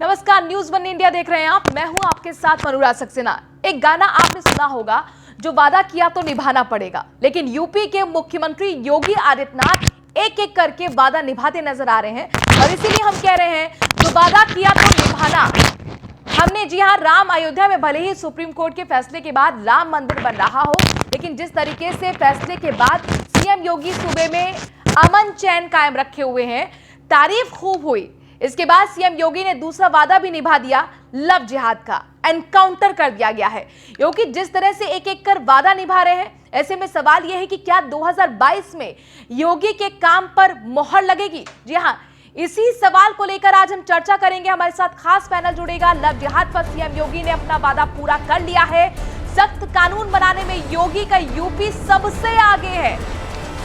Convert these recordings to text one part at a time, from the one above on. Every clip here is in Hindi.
नमस्कार, न्यूज वन इंडिया देख रहे हैं आप। मैं हूं आपके साथ मनोराज सक्सेना। एक गाना आपने सुना होगा, जो वादा किया तो निभाना पड़ेगा। लेकिन यूपी के मुख्यमंत्री योगी आदित्यनाथ एक एक करके वादा निभाते नजर आ रहे हैं और इसीलिए हम कह रहे हैं जो वादा किया तो निभाना। हमने जी हां, राम अयोध्या में भले ही सुप्रीम कोर्ट के फैसले के बाद राम मंदिर बन रहा हो, लेकिन जिस तरीके से फैसले के बाद सीएम योगी सूबे में अमन चैन कायम रखे हुए हैं, तारीफ खूब हुई। इसके बाद सीएम योगी ने दूसरा वादा भी निभा दिया, लव जिहाद का एनकाउंटर कर दिया गया है। योगी जिस तरह से एक एक कर वादा निभा रहे हैं, ऐसे में सवाल यह है कि क्या 2022 में योगी के काम पर मोहर लगेगी? जी हां, इसी सवाल को लेकर आज हम चर्चा करेंगे। हमारे साथ खास पैनल जुड़ेगा। लव जिहाद पर सीएम योगी ने अपना वादा पूरा कर लिया है। सख्त कानून बनाने में योगी का यूपी सबसे आगे है।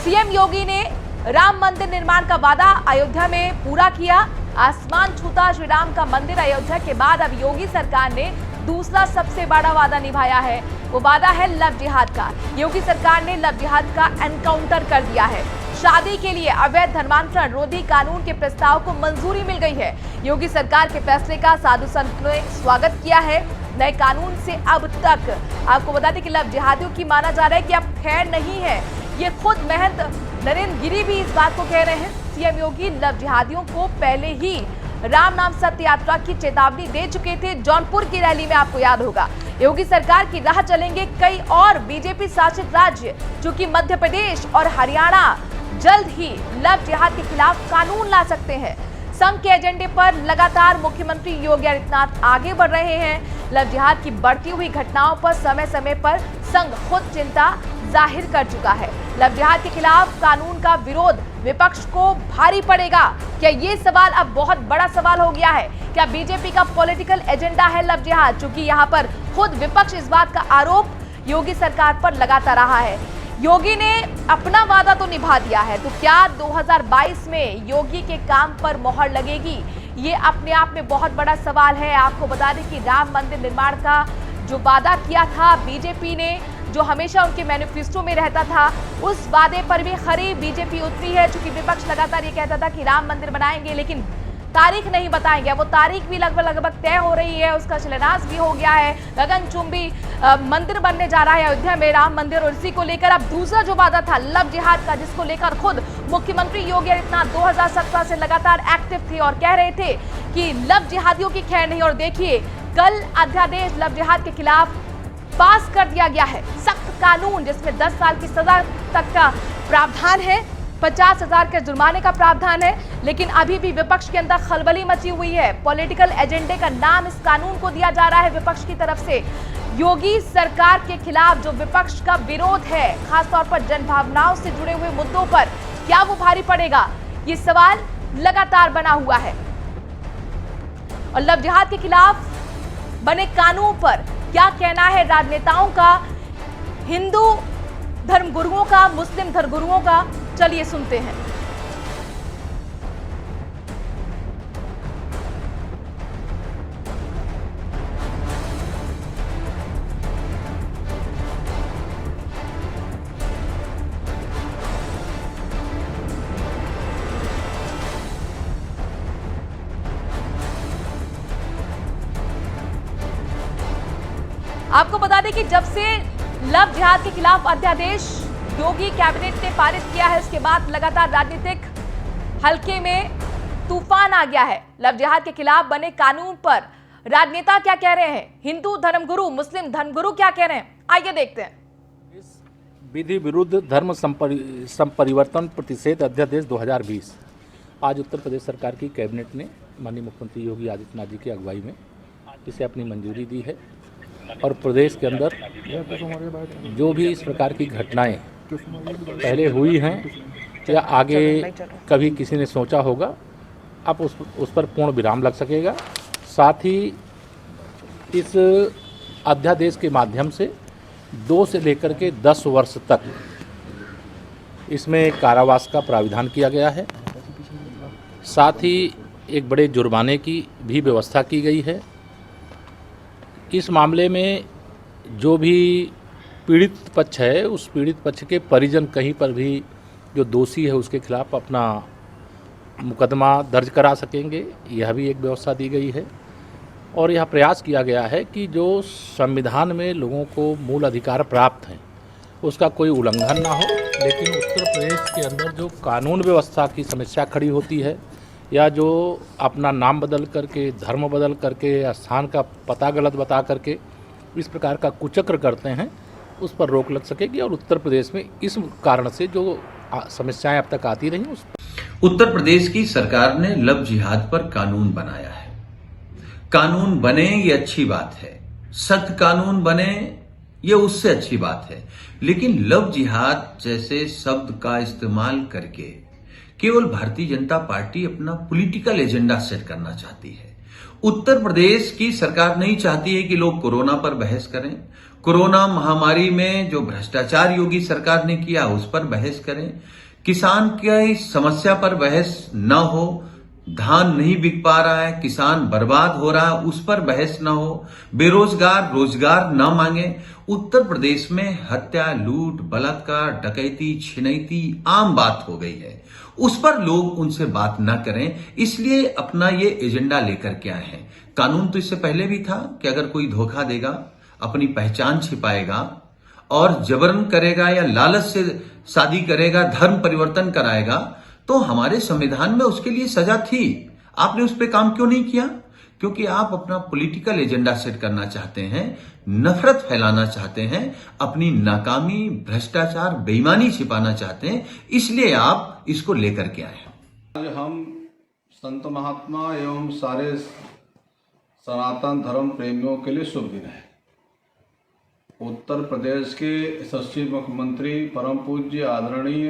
सीएम योगी ने राम मंदिर निर्माण का वादा अयोध्या में पूरा किया। आसमान छूता श्री राम का मंदिर अयोध्या के बाद अब योगी सरकार ने दूसरा सबसे बड़ा वादा निभाया है। वो वादा है लव जिहाद का। योगी सरकार ने लव जिहाद का एनकाउंटर कर दिया है। शादी के लिए अवैध धर्मांतरण रोधी कानून के प्रस्ताव को मंजूरी मिल गई है। योगी सरकार के फैसले का साधु संतों ने स्वागत किया है। नए कानून से अब तक आपको बता दें कि लव जिहादियों की माना जा रहा है कि अब खैर नहीं है। ये खुद महंत नरेंद्र गिरी भी इस बात को कह रहे हैं। सीएम योगी लव जिहादियों को पहले ही राम नाम सत्य यात्रा की चेतावनी दे चुके थे। जौनपुर की रैली में आपको याद होगा, योगी सरकार की राह चलेंगे कई और बीजेपी शासित राज्य, चूंकि मध्य प्रदेश और हरियाणा जल्द ही लव जिहाद के खिलाफ कानून ला सकते हैं। संघ के एजेंडे पर लगातार मुख्यमंत्री योगी आदित्यनाथ आगे बढ़ रहे हैं। लव जिहाद की बढ़ती हुई घटनाओं पर समय समय पर संघ खुद चिंता जाहिर कर चुका है। लव जिहाद के खिलाफ कानून का विरोध विपक्ष को भारी पड़ेगा। क्या ये सवाल अब बहुत बड़ा सवाल हो गया है? क्या बीजेपी का पॉलिटिकल एजेंडा है लव जिहाद? चूंकि यहाँ पर खुद विपक्ष इस बात का आरोप योगी सरकार पर लगाता रहा है। योगी ने अपना वादा तो निभा दिया है, तो क्या 2022 में योगी के काम पर मोहर लगेगी? ये अपने आप में बहुत बड़ा सवाल है। आपको बता दें कि राम मंदिर निर्माण का जो वादा किया था बीजेपी ने, जो हमेशा उनके मैनिफेस्टो में रहता था, उस वादे पर भी खरी बीजेपी उतरी है। चूंकि विपक्ष लगातार ये कहता था कि राम मंदिर बनाएंगे, लेकिन तारीख नहीं बताएंगे। वो तारीख भी लगभग तय हो रही है, उसका शिलान्यास भी हो गया है। गगनचुंबी मंदिर बनने जा रहा है अयोध्या में राम मंदिर। और इसी को लेकर अब दूसरा जो वादा था लव जिहाद का, जिसको लेकर खुद मुख्यमंत्री योगी आदित्यनाथ 2017 से लगातार एक्टिव थे और कह रहे थे कि लव जिहादियों की खैर नहीं। और देखिए, कल अध्यादेश लव जिहाद के खिलाफ पास कर दिया गया है। सख्त कानून जिसमें 10 साल की सजा तक का प्रावधान है, 50,000 के जुर्माने का प्रावधान है। लेकिन अभी भी विपक्ष के अंदर खलबली मची हुई है। पॉलिटिकल एजेंडे का नाम इस कानून को दिया जा रहा है विपक्ष की तरफ से। योगी सरकार के खिलाफ जो विपक्ष का विरोध है, खासतौर पर जनभावनाओं से जुड़े हुए मुद्दों पर, क्या वो भारी पड़ेगा? ये सवाल लगातार बना हुआ है। और लव जिहाद के खिलाफ बने कानून पर क्या कहना है राजनेताओं का, हिंदू धर्मगुरुओं का, मुस्लिम धर्मगुरुओं का? चलिए सुनते हैं। आपको बता दें कि जब से लव जिहाद के खिलाफ अध्यादेश योगी कैबिनेट ने पारित किया है, उसके बाद लगातार राजनीतिक हलके में तूफान आ गया है। लव जिहाद के खिलाफ बने कानून पर राजनेता क्या कह रहे हैं, हिंदू धर्मगुरु, मुस्लिम धर्मगुरु क्या कह रहे हैं, आइए देखते हैं। इस विधि विरुद्ध धर्म संपरिवर्तन प्रतिषेध अध्यादेश 2020 आज उत्तर प्रदेश सरकार की कैबिनेट ने माननीय मुख्यमंत्री योगी आदित्यनाथ जी की अगुवाई में इसे अपनी मंजूरी दी है। और प्रदेश के अंदर जो भी इस प्रकार की घटनाएं पहले हुई हैं या आगे कभी किसी ने सोचा होगा, अब उस पर पूर्ण विराम लग सकेगा। साथ ही इस अध्यादेश के माध्यम से 2 से लेकर के 10 वर्ष तक इसमें कारावास का प्राविधान किया गया है। साथ ही एक बड़े जुर्माने की भी व्यवस्था की गई है। इस मामले में जो भी पीड़ित पक्ष है, उस पीड़ित पक्ष के परिजन कहीं पर भी जो दोषी है उसके खिलाफ अपना मुकदमा दर्ज करा सकेंगे, यह भी एक व्यवस्था दी गई है। और यह प्रयास किया गया है कि जो संविधान में लोगों को मूल अधिकार प्राप्त हैं उसका कोई उल्लंघन ना हो, लेकिन उत्तर प्रदेश के अंदर जो कानून व्यवस्था की समस्या खड़ी होती है या जो अपना नाम बदल करके, धर्म बदल करके, स्थान का पता गलत बता करके इस प्रकार का कुचक्र करते हैं, उस पर रोक लग सकेगी। और उत्तर प्रदेश में इस कारण से जो समस्याएं अब तक आती रही उस उत्तर प्रदेश की सरकार ने लव जिहाद पर कानून बनाया है। कानून बने ये अच्छी बात है, सख्त कानून बने ये उससे अच्छी बात है, लेकिन लव जिहाद जैसे शब्द का इस्तेमाल करके केवल भारतीय जनता पार्टी अपना पॉलिटिकल एजेंडा सेट करना चाहती है। उत्तर प्रदेश की सरकार नहीं चाहती है कि लोग कोरोना पर बहस करें, कोरोना महामारी में जो भ्रष्टाचार योगी सरकार ने किया उस पर बहस करें, किसान की समस्या पर बहस न हो, धान नहीं बिक पा रहा है, किसान बर्बाद हो रहा है, उस पर बहस न हो, बेरोजगार रोजगार न मांगे। उत्तर प्रदेश में हत्या, लूट, बलात्कार, डकैती, छिनैती आम बात हो गई है, उस पर लोग उनसे बात न करें, इसलिए अपना ये एजेंडा लेकर के आए हैं। कानून तो इससे पहले भी था कि अगर कोई धोखा देगा, अपनी पहचान छिपाएगा और जबरन करेगा या लालच से शादी करेगा, धर्म परिवर्तन कराएगा, तो हमारे संविधान में उसके लिए सजा थी। आपने उस पर काम क्यों नहीं किया? क्योंकि आप अपना पॉलिटिकल एजेंडा सेट करना चाहते हैं, नफरत फैलाना चाहते हैं, अपनी नाकामी, भ्रष्टाचार, बेईमानी छिपाना चाहते हैं, इसलिए आप इसको लेकर के आए हैं। आज हम संत महात्मा एवं सारे सनातन धर्म प्रेमियों के लिए शुभ दिन है। उत्तर प्रदेश के यशस्वी मुख्यमंत्री परम पूज्य आदरणीय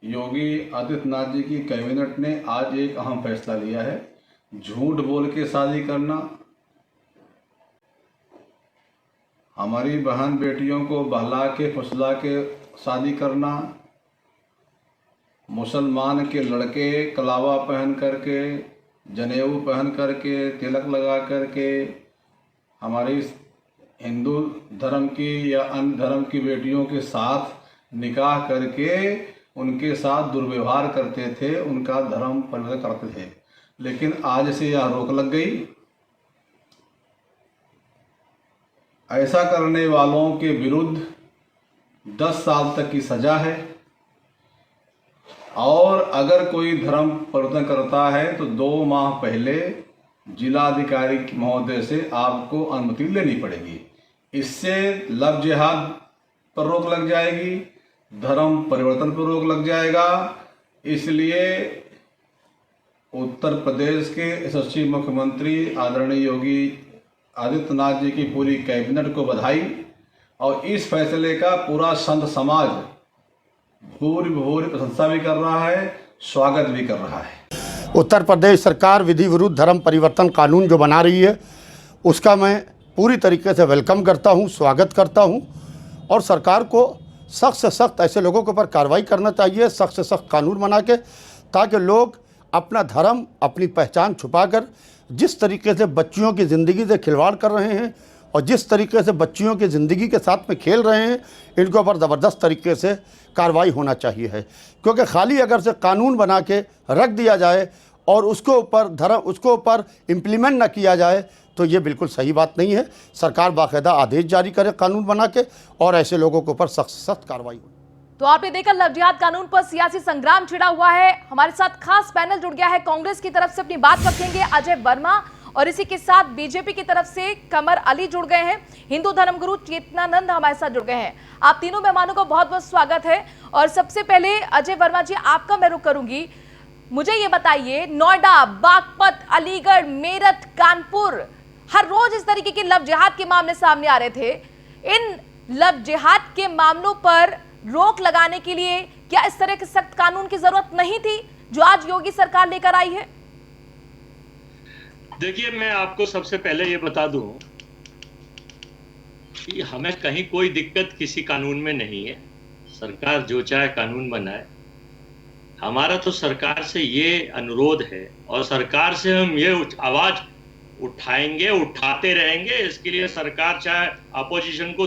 योगी आदित्यनाथ जी की कैबिनेट ने आज एक अहम फैसला लिया है। झूठ बोल के शादी करना, हमारी बहन बेटियों को बहला के फुसला के शादी करना, मुसलमान के लड़के कलावा पहन करके, जनेऊ पहन करके, तिलक लगा करके हमारी हिंदू धर्म की या अन्य धर्म की बेटियों के साथ निकाह करके उनके साथ दुर्व्यवहार करते थे, उनका धर्म परिवर्तन करते थे। लेकिन आज से यह रोक लग गई। ऐसा करने वालों के विरुद्ध 10 साल तक की सजा है, और अगर कोई धर्म परिवर्तन करता है तो 2 माह पहले जिलाधिकारी महोदय से आपको अनुमति लेनी पड़ेगी। इससे लव जिहाद पर रोक लग जाएगी, धर्म परिवर्तन पर रोक लग जाएगा। इसलिए उत्तर प्रदेश के यशस्वी मुख्यमंत्री आदरणीय योगी आदित्यनाथ जी की पूरी कैबिनेट को बधाई, और इस फैसले का पूरा संत समाज भूरी प्रशंसा भी कर रहा है, स्वागत भी कर रहा है। उत्तर प्रदेश सरकार विधि विरुद्ध धर्म परिवर्तन कानून जो बना रही है उसका मैं पूरी तरीके से वेलकम करता हूं, स्वागत करता हूं, और सरकार को सख्त से सख्त ऐसे लोगों के ऊपर कार्रवाई करना चाहिए, सख्त से सख्त कानून बना के, ताकि लोग अपना धर्म, अपनी पहचान छुपाकर जिस तरीके से बच्चियों की ज़िंदगी से खिलवाड़ कर रहे हैं और जिस तरीके से बच्चियों की ज़िंदगी के साथ में खेल रहे हैं, इनके ऊपर ज़बरदस्त तरीके से कार्रवाई होना चाहिए है। क्योंकि खाली अगर से कानून बना के रख दिया जाए और उसको ऊपर इम्प्लीमेंट ना किया जाए तो ये बिल्कुल सही बात नहीं है। सरकार बाकायदा आदेश जारी करे कानून बना के, और ऐसे लोगों के ऊपर सख्त सख्त कार्रवाई हो। तो आपने देखा लव जिहाद कानून पर सियासी संग्राम छिड़ा हुआ है। हमारे साथ खास पैनल जुड़ गया है। कांग्रेस की तरफ से अपनी बात रखेंगे अजय वर्मा, और इसी के साथ बीजेपी की तरफ से कमर अली जुड़ गए हैं। हिंदू धर्मगुरु चेतनानंद हमारे साथ जुड़ गए हैं। आप तीनों मेहमानों का बहुत बहुत स्वागत है। और सबसे पहले अजय वर्मा जी, आपका मैं रुख करूंगी। मुझे ये बताइए, नोएडा, बागपत, अलीगढ़, मेरठ, कानपुर, हर रोज इस तरीके के लव जिहाद के मामले सामने आ रहे थे। इन लव जिहाद के मामलों पर रोक लगाने के लिए क्या इस तरह के सख्त कानून की जरूरत नहीं थी जो आज योगी सरकार लेकर आई है? देखिए, मैं आपको सबसे पहले ये बता दूं कि हमें कहीं कोई दिक्कत किसी कानून में नहीं है। सरकार जो चाहे कानून बनाए। हमारा तो सरकार से ये अनुरोध है, और सरकार से हम ये आवाज उठाएंगे, उठाते रहेंगे। इसके लिए सरकार चाहे अपोजिशन को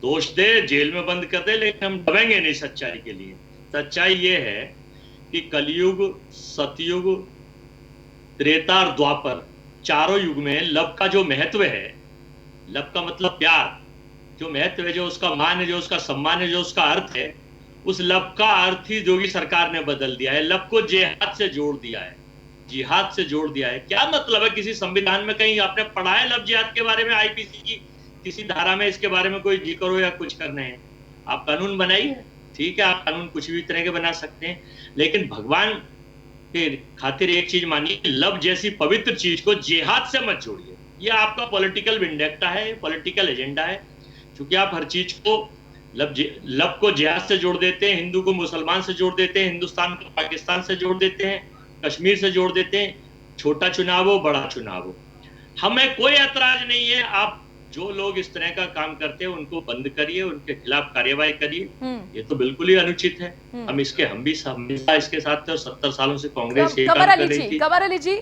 दोष दे, जेल में बंद कर दे, लेकिन हम दबेंगे नहीं सच्चाई के लिए। सच्चाई ये है कि कलयुग, सतयुग, त्रेता और द्वापर चारों युग में लव का जो महत्व है, लव का मतलब प्यार, जो महत्व है, जो उसका मान है, जो उसका सम्मान है, जो उसका अर्थ है, उस लव का अर्थ ही योगी सरकार ने बदल दिया है। लव को जिहाद से जोड़ दिया है, जिहाद से जोड़ दिया है। क्या मतलब है? किसी संविधान में कहीं आपने पढ़ा है लव जिहाद के बारे में? आईपीसी की किसी धारा में इसके बारे में कोई जिक्र हो या कुछ करने हैं? आप कानून बनाइए, ठीक है, आप कानून कुछ भी तरह के बना सकते हैं, लेकिन भगवान के खातिर एक चीज मानिए, लव जैसी पवित्र चीज को जिहाद से मत जोड़िए। ये आपका पॉलिटिकल विंडेक्टा है, पॉलिटिकल एजेंडा है, क्योंकि आप हर चीज को लव को जिहाद से जोड़ देते हैं, हिंदू को मुसलमान से जोड़ देते हैं, हिंदुस्तान को पाकिस्तान से जोड़ देते हैं, कश्मीर से जोड़ देते हैं, छोटा चुनाव हो बड़ा चुनाव हो। हमें कोई ऐतराज नहीं है, आप जो लोग इस तरह का काम करते हैं उनको बंद करिए, उनके खिलाफ कार्यवाही करिए, ये तो बिल्कुल ही अनुचित है। हम भी हमेशा इसके साथ थे और 70 सालों से कांग्रेस ये काम कर रही थी। कमर अली जी,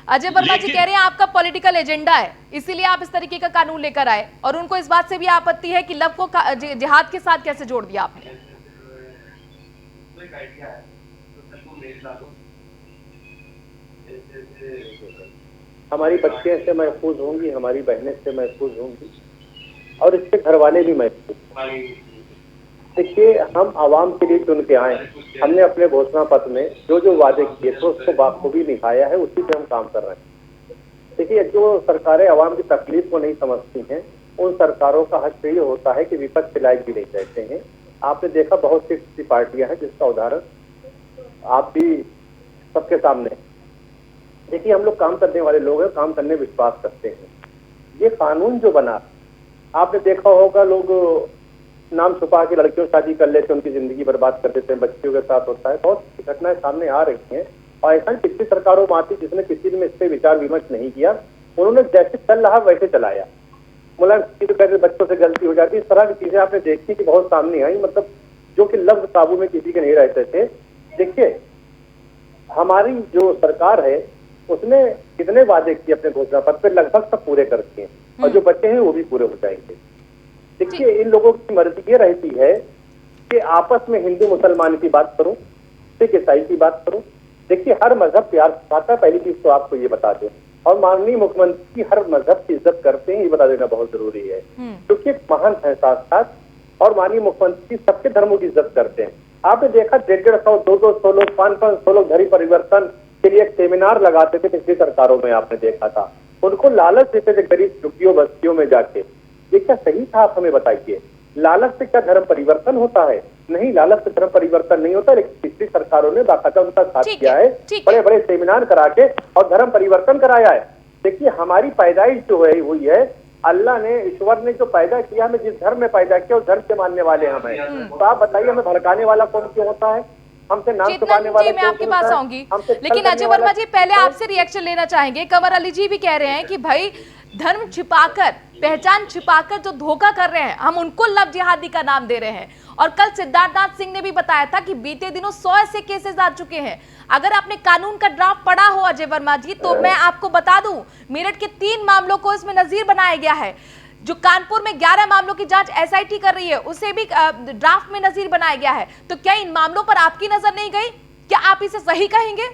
अजय वर्मा जी कह रहे हैं आपका पॉलिटिकल एजेंडा है, इसीलिए आप इस तरीके का कानून लेकर आए, और उनको इस बात से भी आपत्ति है कि लव को जिहाद के साथ कैसे जोड़ दिया आपने। हमारी बच्चियां इससे महफूज होंगी, हमारी बहनें इससे महफूज होंगी, और इसके घर वाले भी महफूज। देखिए, हम आवाम के लिए चुन के आए, हमने अपने घोषणा पत्र में जो जो वादे किए थे उसको बाखूबी निभाया है, उसी पे हम काम कर रहे हैं। देखिए, जो सरकारें आवाम की तकलीफ को नहीं समझती हैं, उन सरकारों का हक ये होता है कि विपक्ष के लायक भी नहीं रहते हैं। आपने देखा बहुत सी ऐसी पार्टियां हैं जिसका उदाहरण आप भी सबके सामने। देखिए, हम लोग काम करने वाले लोग हैं, काम करने विश्वास करते हैं। ये कानून जो बना, आपने देखा होगा, लोग नाम छुपा के लड़कियों शादी कर लेते हैं, उनकी जिंदगी बर्बाद कर देते हैं, बच्चियों के साथ होता है। बहुत सी घटनाएं सामने आ रही हैं, और ऐसा पिछली सरकारों में आती जिसने किसी ने इस पर विचार विमर्श नहीं किया, उन्होंने जैसे चल रहा वैसे चलाया। मुलायम तो कहते बच्चों से गलती हो जाती, इस तरह की चीजें आपने देखी कि बहुत सामने आई, मतलब जो कि लफ्ज काबू में किसी के नहीं रहते थे। देखिए, हमारी जो सरकार है उसने कितने वादे किए अपने घोषणा पत्र पे, लगभग सब पूरे कर दिए, और जो बचे हैं वो भी पूरे हो जाएंगे। देखिए, इन लोगों की मर्जी ये रहती है कि आपस में हिंदू मुसलमान की बात करूं, सिख ईसाई की बात करूं। देखिए, हर मजहब प्यार सिखाता है, पहली चीज तो आपको ये बता दें, और माननीय मुख्यमंत्री हर मजहब की इज्जत करते हैं, ये बता देना बहुत जरूरी है, क्योंकि एक महान है साथ साथ, और माननीय मुख्यमंत्री सबके धर्मों की इज्जत करते हैं। आपने देखा 150, 200 लोग, 500 लोग धर्म परिवर्तन के लिए एक सेमिनार लगाते थे पिछली सरकारों में, आपने देखा था। उनको लालच देते थे गरीब झुग्गियों बस्तियों में जाके। ये क्या सही था? आप हमें बताइए, लालच से क्या धर्म परिवर्तन होता है? नहीं, लालच से धर्म परिवर्तन नहीं होता, लेकिन पिछली सरकारों ने बाकायदा उनका साथ किया है, बड़े बड़े सेमिनार करा के और धर्म परिवर्तन कराया है। देखिए, हमारी पैदाइश जो है हुई है, अल्लाह ने, ईश्वर ने जो पैदा किया, हमें जिस धर्म में पैदा किया उस धर्म के मानने वाले हम हैं। तो आप बताइए, हमें भड़काने वाला कौन क्यों होता है? हमसे नाम छुपाने वाला जी, मैं आपके पास आऊंगी, लेकिन अजय वर्मा जी पहले आपसे रिएक्शन लेना चाहेंगे। कंवर अली जी भी कह रहे हैं कि भाई धर्म छिपाकर, पहचान छिपाकर जो धोखा कर रहे हैं, हम उनको लव जिहादी का नाम दे रहे हैं। और कल सिद्धार्थनाथ सिंह ने भी बताया था कि बीते दिनों 100 ऐसे केसेस आ चुके हैं। अगर आपने कानून का ड्राफ्ट पढ़ा हो अजय वर्मा जी, तो मैं आपको बता दूं, मेरठ के 3 मामलों को इसमें नजीर बनाया गया है। जो कानपुर में 11 मामलों की जांच एसआईटी कर रही है, उसे भी ड्राफ्ट में नजीर बनाया गया है। तो क्या इन मामलों पर आपकी नजर नहीं गई? क्या आप इसे सही कहेंगे?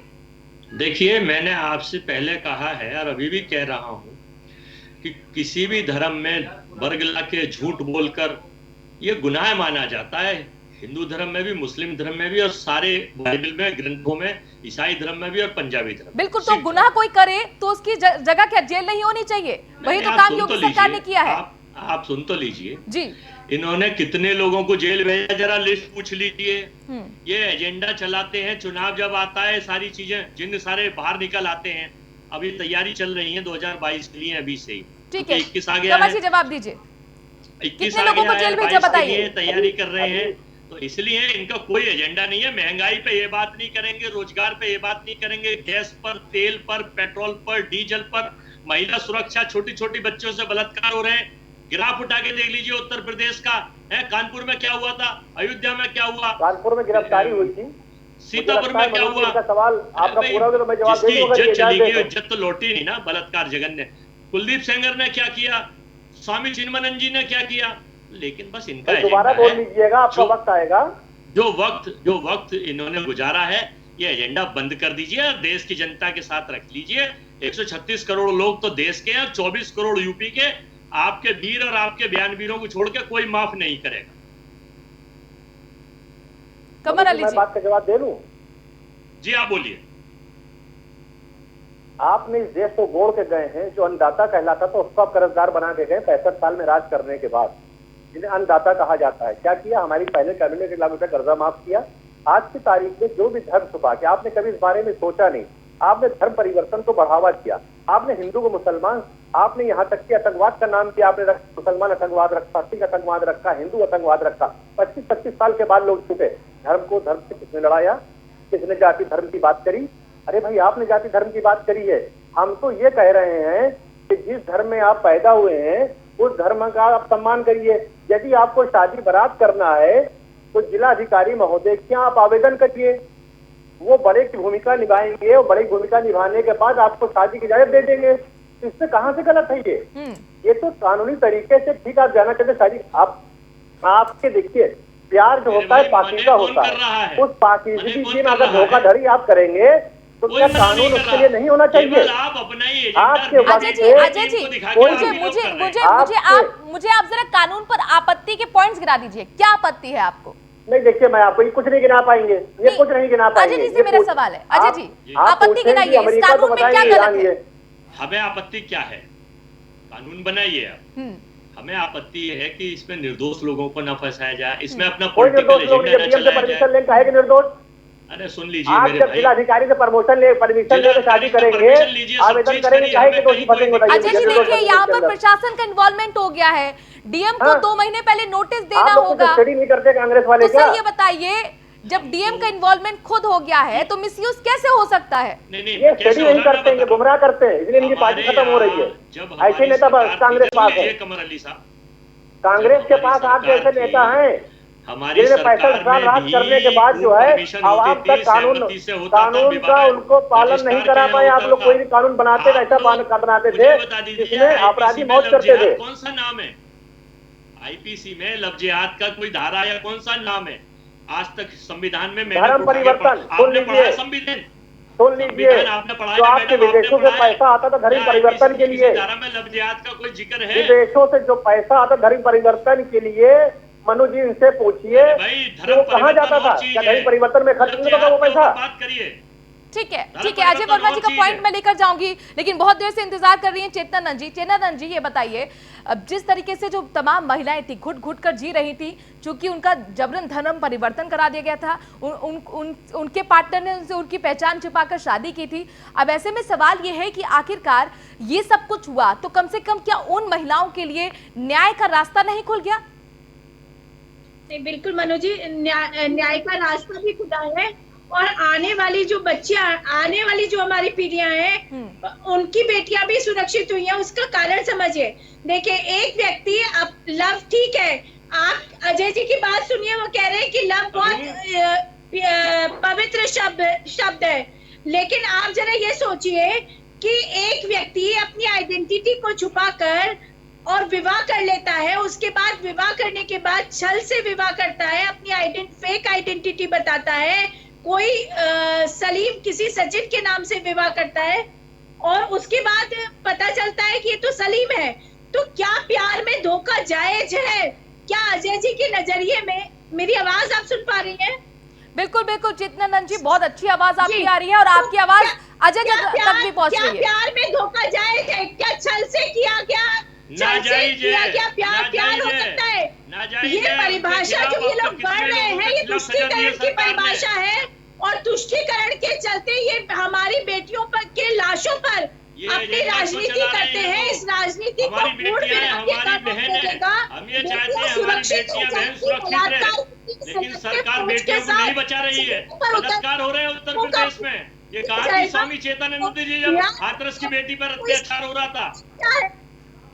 देखिए, मैंने आपसे पहले कहा है और अभी भी कह रहा हूं कि किसी भी धर्म में बरगला के झूठ बोलकर ये गुनाह माना जाता है। हिंदू धर्म में भी, मुस्लिम धर्म में भी, और सारे बाइबल में, ग्रंथों में, ईसाई धर्म में भी और पंजाबी धर्म में। बिल्कुल, तो गुनाह कोई करे तो उसकी जगह क्या जेल नहीं होनी चाहिए? वही तो काम योगी सरकार ने किया है। आप सुन तो लीजिए जी, इन्होंने कितने लोगों को जेल भेजा, जरा लिस्ट पूछ लीजिए। ये एजेंडा चलाते हैं, चुनाव जब आता है सारी चीजें जिन सारे बाहर निकल आते हैं। अभी तैयारी चल रही है 2022 के लिए, अभी से ही। ठीक है, 21 आ गया है, जवाब दीजिए, 21 कितने लोगों को जेल भेजा बताइए? तैयारी कर रहे हैं, तो इसलिए इनका कोई एजेंडा नहीं है। महंगाई पे ये बात नहीं करेंगे, रोजगार पे ये बात नहीं करेंगे, गैस पर, तेल पर, पेट्रोल पर, डीजल पर, महिला सुरक्षा, छोटी छोटी बच्चों से बलात्कार हो रहे हैं। गिराफ उठा के देख लीजिए उत्तर प्रदेश का है, कानपुर में क्या हुआ था, अयोध्या में क्या हुआ, कानपुर में गिरफ्तारी हुई थी, सीतापुर में क्या हुआ। सवाल आपका पूरा हो गया तो मैं जवाब जिसकी इज्जत चली गई, इज्जत तो लौटी नहीं ना बलात्कार जघन्य। कुलदीप सेंगर ने क्या किया, स्वामी चिन्मयानंद जी ने क्या किया, लेकिन बस इनका दोबारा बोल लीजिएगा, आपका वक्त आएगा। जो वक्त इन्होंने गुजारा है, ये एजेंडा बंद कर दीजिए और देश की जनता के साथ रख लीजिए। 136 करोड़ लोग तो देश के हैं, 24 करोड़ यूपी के। आपके वीर और आपके बयानवीरों को छोड़ के कोई माफ नहीं करेगा। कमर अली मैं जी, बात का जवाब दे लूं? जी आप बोलिए। आपने इस देश को गोड़ के गए हैं, जो अन्नदाता कहलाता था उसको आप कर्जदार बना के गए 65 साल में राज करने के बाद, जिन्हें अन्नदाता कहा जाता है। क्या किया? हमारी पहले कैबिनेट 1 लाख रुपए कर्जा माफ किया। आज की तारीख में जो भी धर्म छुपा के, आपने कभी इस बारे में सोचा नहीं, आपने धर्म परिवर्तन को बढ़ावा दिया। आपने हिंदू को मुसलमान, आपने यहाँ तक कि आतंकवाद का नाम दिया, आपने मुसलमान आतंकवाद रखा, सिख आतंकवाद रखा, हिंदू आतंकवाद रखा। 25-25 साल के बाद लोग छूटे। धर्म को धर्म से किसने लड़ाया? किसने जाति धर्म की बात करी? अरे भाई, आपने जाति धर्म की बात करी है। हम तो ये कह रहे हैं कि जिस धर्म में आप पैदा हुए हैं उस धर्म का आप सम्मान करिए। यदि आपको शादी बारात करना है तो जिला अधिकारी महोदय के यहाँ आप आवेदन करिए, वो बड़े की भूमिका निभाएंगे और बड़ी भूमिका निभाने के बाद आपको शादी की इजाजत दे देंगे। इसमें कहाँ से गलत है ये तो कानूनी तरीके से ठीक। आप जाना चाहते शादी, आप आपके देखिए, प्यार जो होता है पाकीज़ा होता है। उस पाकीज़गी में अगर धोखाधड़ी आप करेंगे तो क्या कानून उसके लिए नहीं होना चाहिए? आपके अजय जी, मुझे आप जरा कानून पर आपत्ति के पॉइंट्स गिरा दीजिए। क्या आपत्ति है आपको? नहीं, देखिए, मैं आपको ये कुछ नहीं गिना पाएंगे, ये कुछ नहीं गिना पाएंगे। अजय जी से मेरा सवाल है, अजय जी आपत्ति गिनाइए, इस कानून में क्या गलत है? हमें आपत्ति क्या है? कानून बनाइए आप। हमें आपत्ति ये है कि इसमें निर्दोष लोगों को न फंसाया जाए, इसमें अपना पॉलिटिकल एजेंडा न चलाया जाए। निर्दोष, अरे सुन लीजिए आप मेरे जब भाई, जिलाधिकारी से परमिशन लेकर शादी करेंगे, आवेदन करेंगे, काहे के दोषी फंसेंगे? अजय जी देखिए, यहाँ पर प्रशासन का इन्वॉल्वमेंट हो गया है। डीएम को 2 महीने पहले नोटिस देना होगा। स्टडी नहीं करते कांग्रेस वाले तो क्या? सर ये बताइए, जब डीएम का इन्वॉल्वमेंट खुद हो गया है तो मिसयूज कैसे हो सकता है? ये स्टडी नहीं करते हैं, गुमराह करते हैं, इसलिए इनकी पार्टी खत्म हो रही है। ऐसे नेता बस कांग्रेस पास है, कमर अली साहब, कांग्रेस के पास आप जैसे नेता हैं हमारी जिन्हें 65 सरकार साल राज में करने के बाद जो है आवाम तक कानून का उनको पालन नहीं करा पाए। आप लोग कोई भी कानून बनाते वैसा बनाते थे जिसमें अपराधी मौत करते थे। कौन सा नाम है आईपीसी में लव जिहाद का? कोई धारा या कौन सा नाम है? आज तक संविधान में धर्म परिवर्तन सुन लीजिए, संविधान सुन लीजिए, जो आपके विदेशों से पैसा आता था धर्म परिवर्तन के लिए, धारा में लव जिहाद का कोई जिक्र है? विदेशों से जो पैसा आता धर्म परिवर्तन के लिए, मनु जी इनसे पूछिए वो कहाँ जाता था? क्या धर्म परिवर्तन में खर्च नहीं होता वो पैसा? बात करिए। ठीक है, अजय वर्मा जी का पॉइंट मैं लेकर जाऊंगी, लेकिन बहुत देर से इंतजार कर रही हैं चेतना नंद जी। चेतना नंद जी ये बताइए, अब जिस तरीके से जो तमाम महिलाएं थी घुट घुट कर जी रही थी, चूंकि उनका जबरन धर्म परिवर्तन करा दिया गया था, उनके पार्टनर ने उनसे उनकी पहचान छिपाकर शादी की थी। अब ऐसे में सवाल ये है कि आखिरकार ये सब कुछ हुआ तो कम से कम क्या उन महिलाओं के लिए न्याय का रास्ता नहीं खुल गया? नहीं, बिल्कुल मनु जी, न्याय का रास्ता भी खुला है और आने वाली जो बच्चियां, आने वाली जो हमारी पीढ़ियां हैं उनकी बेटियां भी सुरक्षित हुई हैं। उसका कारण समझिए। देखिए, एक व्यक्ति, अब लव ठीक है, आप अजय जी की बात सुनिए, वो कह रहे हैं कि लव बहुत पवित्र शब्द है, लेकिन आप जरा ये सोचिए कि एक व्यक्ति अपनी आइडेंटिटी को छुपाकर और विवाह कर लेता है, उसके बाद विवाह करने के बाद छल से विवाह करता है, अपनी फेक आइडेंटिटी बताता है, कोई सलीम किसी सचिन के नाम से विवाह करता है और उसके बाद पता चलता है कि ये तो सलीम है। तो क्या प्यार में धोखा जायज है? क्या अजय जी के नजरिए में? मेरी आवाज आप सुन पा रही हैं? बिल्कुल बिल्कुल चेतना नंद जी, बहुत अच्छी आवाज आपकी आ रही है और आपकी आवाज अजय तक भी पहुंच रही है। प्यार में धोखा जायज है? क्या छल से किया गया? क्या प्यार हो सकता है? ये परिभाषा जो ये लोग बढ़ रहे हैं, ये तुष्टीकरण की परिभाषा है और तुष्टीकरण के चलते ये हमारी बेटियों पर के लाशों पर अपनी राजनीति करते हैं। इस राजनीति को पूर्ण विरोध करेगा। सुरक्षित लेकिन सरकार बेटियों को नहीं बचा रही है। बलात्कार हो रहे हैं उत्तर प्रदेश में। ये कहा कि स्वामी चेतानंद जी जब हाथरस की बेटी पर अत्याचार हो रहा था,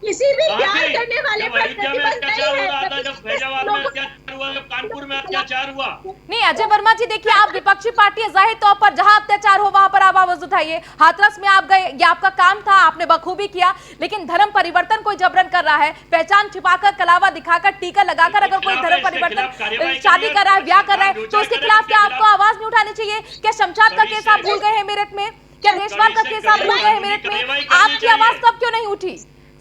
किसी भी प्यार करने वाले पर प्रतिबंध नहीं है। जब फैजाबाद में अत्याचार हुआ, जब कानपुर में अत्याचार हुआ। नहीं अजय वर्मा जी, देखिए आप विपक्षी पार्टी है, जाहिर तौर पर जहां अत्याचार हो वहां पर आप आवाज उठाइए। हाथरस में आप गए, ये आपका काम था, आपने बखूबी किया, लेकिन धर्म परिवर्तन कोई जबरन कर रहा है, पहचान छिपाकर, कलावा दिखाकर, टीका लगाकर अगर कोई धर्म परिवर्तन शादी कर रहा है, ब्याह कर रहा है, तो उसके खिलाफ क्या आपको आवाज नहीं उठानी चाहिए? क्या शमशाद का केस आप भूल गए हैं मेरठ में? क्या देशपाल का केस आप भूल गए मेरठ में? आपकी आवाज तब क्यों नहीं उठी?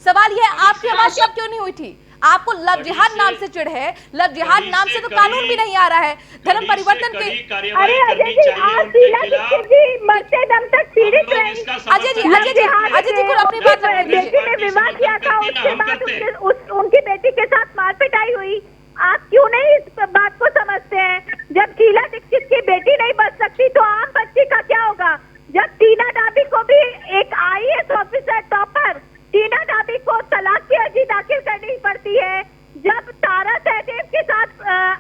सवाल यह है, आपकी आवाज तब क्यों नहीं उठी? आपको लव जिहाद नाम से चिढ़ है, लव जिहाद नाम से तो कानून भी नहीं आ रहा है, धर्म परिवर्तन के। अरे अजय जी, आप शीला दीक्षित जी मरते दम तक पीड़ित रहेंगे। अजय जी को अपनी बात रखने दीजिए। बेटी ने विवाह किया था, उसके बाद उनकी बेटी के साथ मारपिटाई हुई। आप क्यों नहीं इस बात को समझते हैं? जब शीला दीक्षित की बेटी नहीं बच सकती तो आम बच्ची का क्या होगा? जब टीना डाबी को भी, एक IAS ऑफिसर टॉपर टीना डाबी को तलाक की अर्जी दाखिल करनी पड़ती है, जब तारा सहदेव के साथ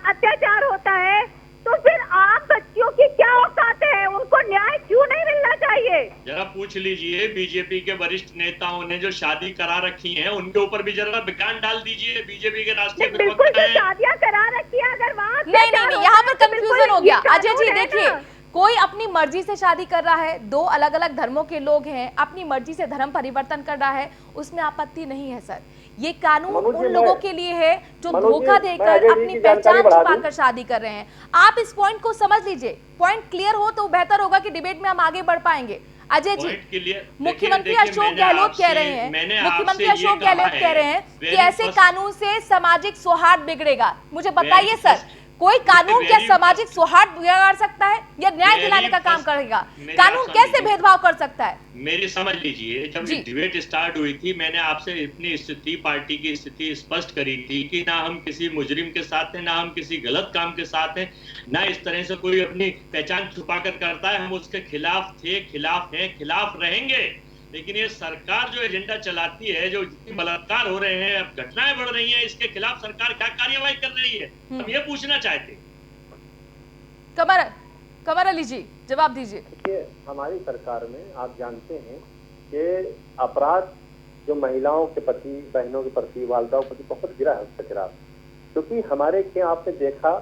अत्याचार होता है, तो फिर आम बच्चियों की क्या औकात है? उनको न्याय क्यों नहीं मिलना चाहिए? जरा पूछ लीजिए बीजेपी के वरिष्ठ नेताओं ने जो शादी करा रखी है, उनके ऊपर भी जरा बयान डाल दीजिए। बीजेपी के राष्ट्रीय बिल्कुल, जो शादियां करा रखी है, अगर वहाँ नहीं, यहाँ पर कंफ्यूजन हो गया। अजय जी देखिए, कोई अपनी मर्जी से शादी कर रहा है, दो अलग अलग धर्मों के लोग हैं, अपनी मर्जी से धर्म परिवर्तन कर रहा है, उसमें आपत्ति नहीं है सर। ये कानून उन लोगों के लिए है जो धोखा देकर अपनी पहचान छुपाकर शादी कर रहे हैं। आप इस पॉइंट को समझ लीजिए, पॉइंट क्लियर हो तो बेहतर होगा कि डिबेट में हम आगे बढ़ पाएंगे। अजय जी, मुख्यमंत्री अशोक गहलोत कह रहे हैं, मुख्यमंत्री अशोक गहलोत कह रहे हैं कि ऐसे कानून से सामाजिक सौहार्द बिगड़ेगा। मुझे बताइए सर, कोई कानून क्या सामाजिक सौहार्द बिगाड़ सकता है या न्याय दिलाने का काम करेगा? कानून कैसे भेदभाव कर सकता है? मेरी समझ लीजिए, जब डिबेट स्टार्ट हुई थी, मैंने आपसे अपनी स्थिति, पार्टी की स्थिति स्पष्ट करी थी कि ना हम किसी मुजरिम के साथ हैं, ना हम किसी गलत काम के साथ हैं, ना इस तरह से कोई अपनी पहचान छुपाकर करता है। हम उसके खिलाफ थे, खिलाफ हैं, खिलाफ रहेंगे। लेकिन ये सरकार जो एजेंडा चलाती है, जो बलात्कार हो रहे हैं, अब घटनाएं बढ़ रही हैं, इसके खिलाफ सरकार क्या कार्यवाही कर रही है, हम ये पूछना चाहते। कमर अली जी जवाब दीजिए। देखिए, हमारी सरकार में आप जानते हैं कि अपराध जो महिलाओं के प्रति, बहनों के प्रति, वालदाओं के प्रति बहुत गिरा है उसका गिराव। क्योंकि हमारे क्या आपने देखा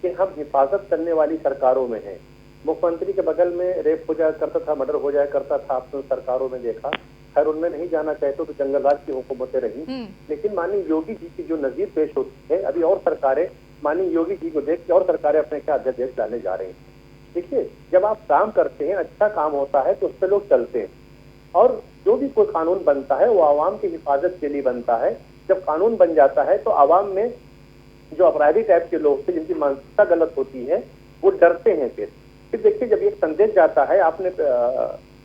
कि हम हिफाजत करने वाली सरकारों में हैं। मुख्यमंत्री के बगल में रेप हो जाया करता था, मर्डर हो जाया करता था, आपने सरकारों में देखा। खैर उनमें नहीं जाना चाहते तो जंगल राज की हुकूमतें रही, लेकिन माननीय योगी जी की जो नजीर पेश होती है, अभी और सरकारें माननीय योगी जी को देख के और सरकारें अपने क्या अध्यादेश लाने जा रही हैं। देखिए, जब आप काम करते हैं, अच्छा काम होता है तो उस पर लोग चलते हैं, और जो भी कोई कानून बनता है वो आवाम की हिफाजत के लिए बनता है। जब कानून बन जाता है तो आवाम में जो अपराधी टाइप के लोग थे, जिनकी मानसिकता गलत होती है, वो डरते हैं। फिर देखिए, जब एक संदेश जाता है, आपने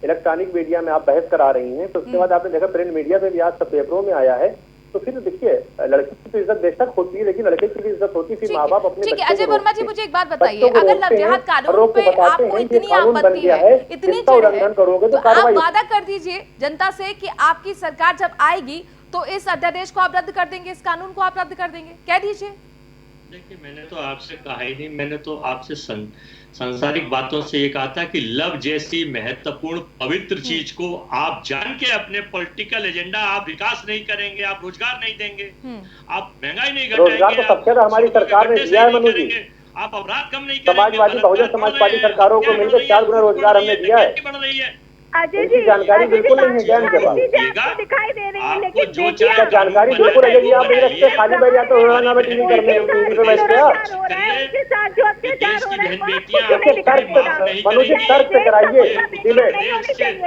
इलेक्ट्रॉनिक मीडिया में आप बहस करा रही हैं, तो उसके बाद आपने देखा प्रिंट मीडिया में भी आज सब पेपरों में आया है, तो फिर देखिए लड़की की तो इज्जत बेशक होती है, लेकिन लड़के की भी इज्जत होती है। फिर माँ बाप अपने ठीक है। अजय वर्मा जी, मुझे एक बात बताइए, अगर लव जिहाद कानून पे आपको इतनी आपत्ति है, इतनी चिढ़ है, तो आप वादा कर दीजिए जनता से कि आपकी सरकार जब आएगी तो इस अध्यादेश को आप रद्द कर देंगे, इस कानून को आप रद्द कर देंगे, कह दीजिए। देखिए, मैंने तो आपसे कहा ही नहीं, मैंने तो आपसे सांसारिक बातों से ये कहा था कि लव जैसी महत्वपूर्ण पवित्र चीज को आप जान के अपने पॉलिटिकल एजेंडा, आप विकास नहीं करेंगे, आप रोजगार नहीं देंगे, आप महंगाई नहीं घटाएंगे, तो हमारी सरकार ने दिया है मनोज जी, आप अपराध कम नहीं करेंगे, समाजवादी बहुजन समाज पार्टी सरकारों को मिलकर 4 गुना रोजगार हमने दिया है। बढ़ रही है। अजय जी, जानकारी बिल्कुल नहीं है, ज्ञान के बाद दिखाई दे रही है, लेकिन जानकारी बिल्कुल अजय जी आप नहीं रखते, खाली बैठ जाते हो ना, टीवी करने टीवी पे बैठ के मनोज जी तर्क से कराइए,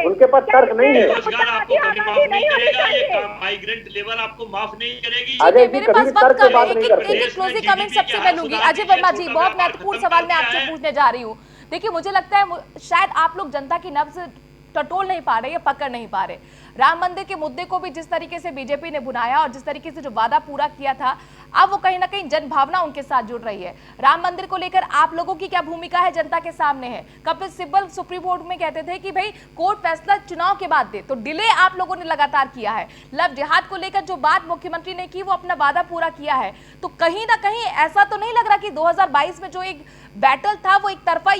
उनके पास तर्क नहीं है। रोजगार आपको कभी माफ नहीं करेगा, ये माइग्रेंट लेबर आपको माफ नहीं करेगी। मेरे पास वक्त कम है, एक क्लोजिंग कमेंट सबसे मैं लूंगी। अजय वर्मा जी, बहुत महत्वपूर्ण सवाल मैं आपसे पूछने जा रही हूँ। देखिए, मुझे लगता है शायद आप लोग जनता की नब्ज टटोल नहीं पा रहे या पकड़ नहीं पा रहे। राम मंदिर के मुद्दे को भी जिस तरीके से बीजेपी ने बुनाया और जिस तरीके से जो वादा पूरा किया था, अब वो कहीं ना कहीं जनभावना उनके साथ जुड़ रही है। राम मंदिर को लेकर आप लोगों की क्या भूमिका है, जनता के सामने है। कपिल सिब्बल सुप्रीम कोर्ट में कहते थे कि भाई कोर्ट फैसला चुनाव के बाद दे, तो डिले आप लोगों ने लगातार किया है। लव जिहाद को लेकर जो बात मुख्यमंत्री ने की, वो अपना वादा पूरा किया है, तो कहीं ना कहीं ऐसा तो नहीं लग रहा कि 2022 में जो एक बैटल था वो एक तरफा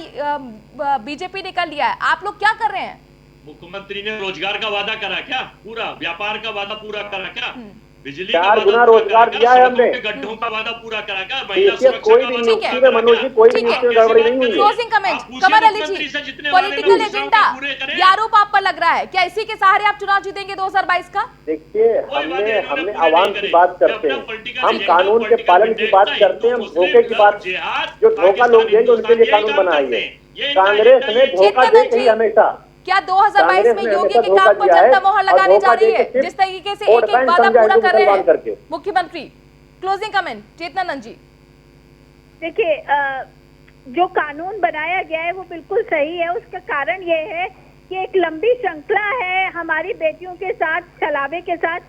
बीजेपी ने कर लिया है? आप लोग क्या कर रहे हैं? मुख्यमंत्री ने रोजगार का वादा करा क्या? पूरा व्यापार का वादा पूरा करा क्या? बिजली 4 गुना रोजगार दिया है हमने, गड्ढों का वादा पूरा करा क्या? कोई भी नियुक्ति में मनोज जी कोई नियुक्ति में गड़बड़ी नहीं हुई। क्लोजिंग कमेंट कमर अली जी, पॉलिटिकल एजेंडा ये आरोप आप पर लग रहा है, क्या इसी के सहारे आप चुनाव जीतेंगे 2022 का? देखिए, हमने आवाम की बात करते हैं, हम कानून के पालन की बात करते हैं, हम धोखे की बात, जो धोखा लोग देंगे उनके लिए कानून बनाइए। कांग्रेस ने धोखा दे ही हमेशा क्या 2022 में कांग्रेस ने योगी हमेशा के धोखा काम पर दिया है जनता मोहर और लगाने धोखा जा रही देके है, फिर जिस तरीके से वोट एक बैंक वादा समझा पूरा इनको कर रहे मुसलमान करके। हैं मुख्यमंत्री? क्लोजिंग कमेंट चेतनानंद जी। देखिए, जो कानून बनाया गया है वो बिल्कुल सही है। उसका कारण ये है कि एक लंबी श्रृंखला है हमारी बेटियों के साथ, छलावे के साथ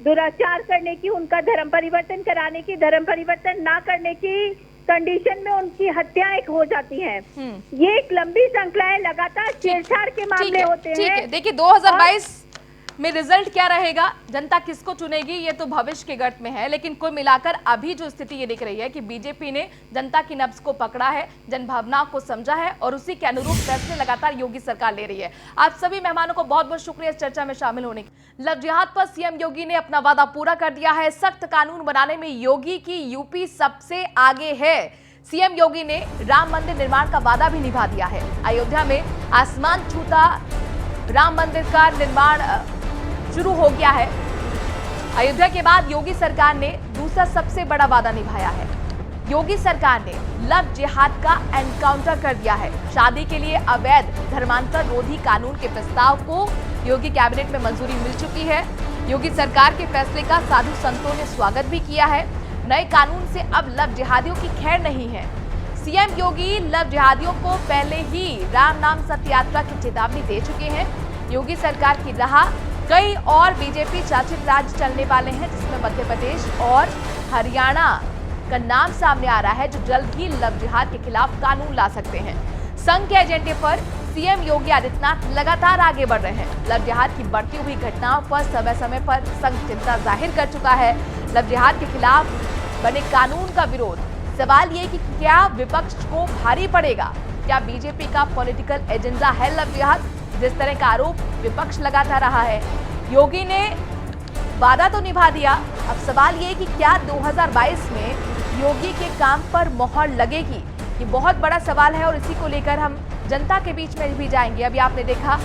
दुराचार करने की, उनका धर्म परिवर्तन कराने की, धर्म परिवर्तन ना करने की कंडीशन में उनकी हत्याएं हो जाती हैं। ये एक लंबी श्रृंखला है, लगातार छेड़छाड़ के मामले होते हैं। ठीक है, देखिए 2022 में रिजल्ट क्या रहेगा, जनता किसको चुनेगी, ये तो भविष्य के गर्त में है। लेकिन कुल मिलाकर अभी जो स्थिति ये दिख रही है कि बीजेपी ने जनता की नब्ज को पकड़ा है, जन भावनाओं को समझा है और उसी के अनुरूप फैसले लगातार योगी सरकार ले रही है। आप सभी मेहमानों को बहुत बहुत शुक्रिया इस चर्चा में शामिल होने की। लव जिहाद पर सीएम योगी ने अपना वादा पूरा कर दिया है। सख्त कानून बनाने में योगी की यूपी सबसे आगे है। सीएम योगी ने राम मंदिर निर्माण का वादा भी निभा दिया है। अयोध्या में आसमान छूता राम मंदिर का निर्माण शुरू हो गया है। अयोध्या के बाद योगी सरकार ने दूसरा सबसे बड़ा वादा निभाया है। योगी सरकार ने लव जिहाद का एनकाउंटर कर दिया है। शादी के लिए अवैध धर्मांतर रोधी कानून के प्रस्ताव को योगी कैबिनेट में मंजूरी मिल चुकी है। योगी सरकार के फैसले का साधु संतों ने स्वागत भी किया है। नए कानून से अब लव जिहादियों की खैर नहीं है। सीएम योगी लव जिहादियों को पहले ही राम नाम सत्य यात्रा की चेतावनी दे चुके हैं। योगी सरकार की राह कई और बीजेपी शासित राज्य चलने वाले हैं, जिसमें मध्य प्रदेश और हरियाणा का नाम सामने आ रहा है, जो जल्द ही लव जिहाद के खिलाफ कानून ला सकते हैं। संघ के एजेंडे पर सीएम योगी आदित्यनाथ लगातार आगे बढ़ रहे हैं। लव जिहाद की बढ़ती हुई घटनाओं पर समय समय पर संघ चिंता जाहिर कर चुका है। लव जिहाद के खिलाफ बने कानून का विरोध, सवाल ये कि क्या विपक्ष को भारी पड़ेगा? क्या बीजेपी का पॉलिटिकल एजेंडा है लव जिहाद? जिस तरह का आरोप विपक्ष लगाता रहा है। योगी ने वादा तो निभा दिया, अब सवाल ये कि क्या 2022 में योगी के काम पर मोहर लगेगी? ये बहुत बड़ा सवाल है और इसी को लेकर हम जनता के बीच में भी जाएंगे। अभी आपने देखा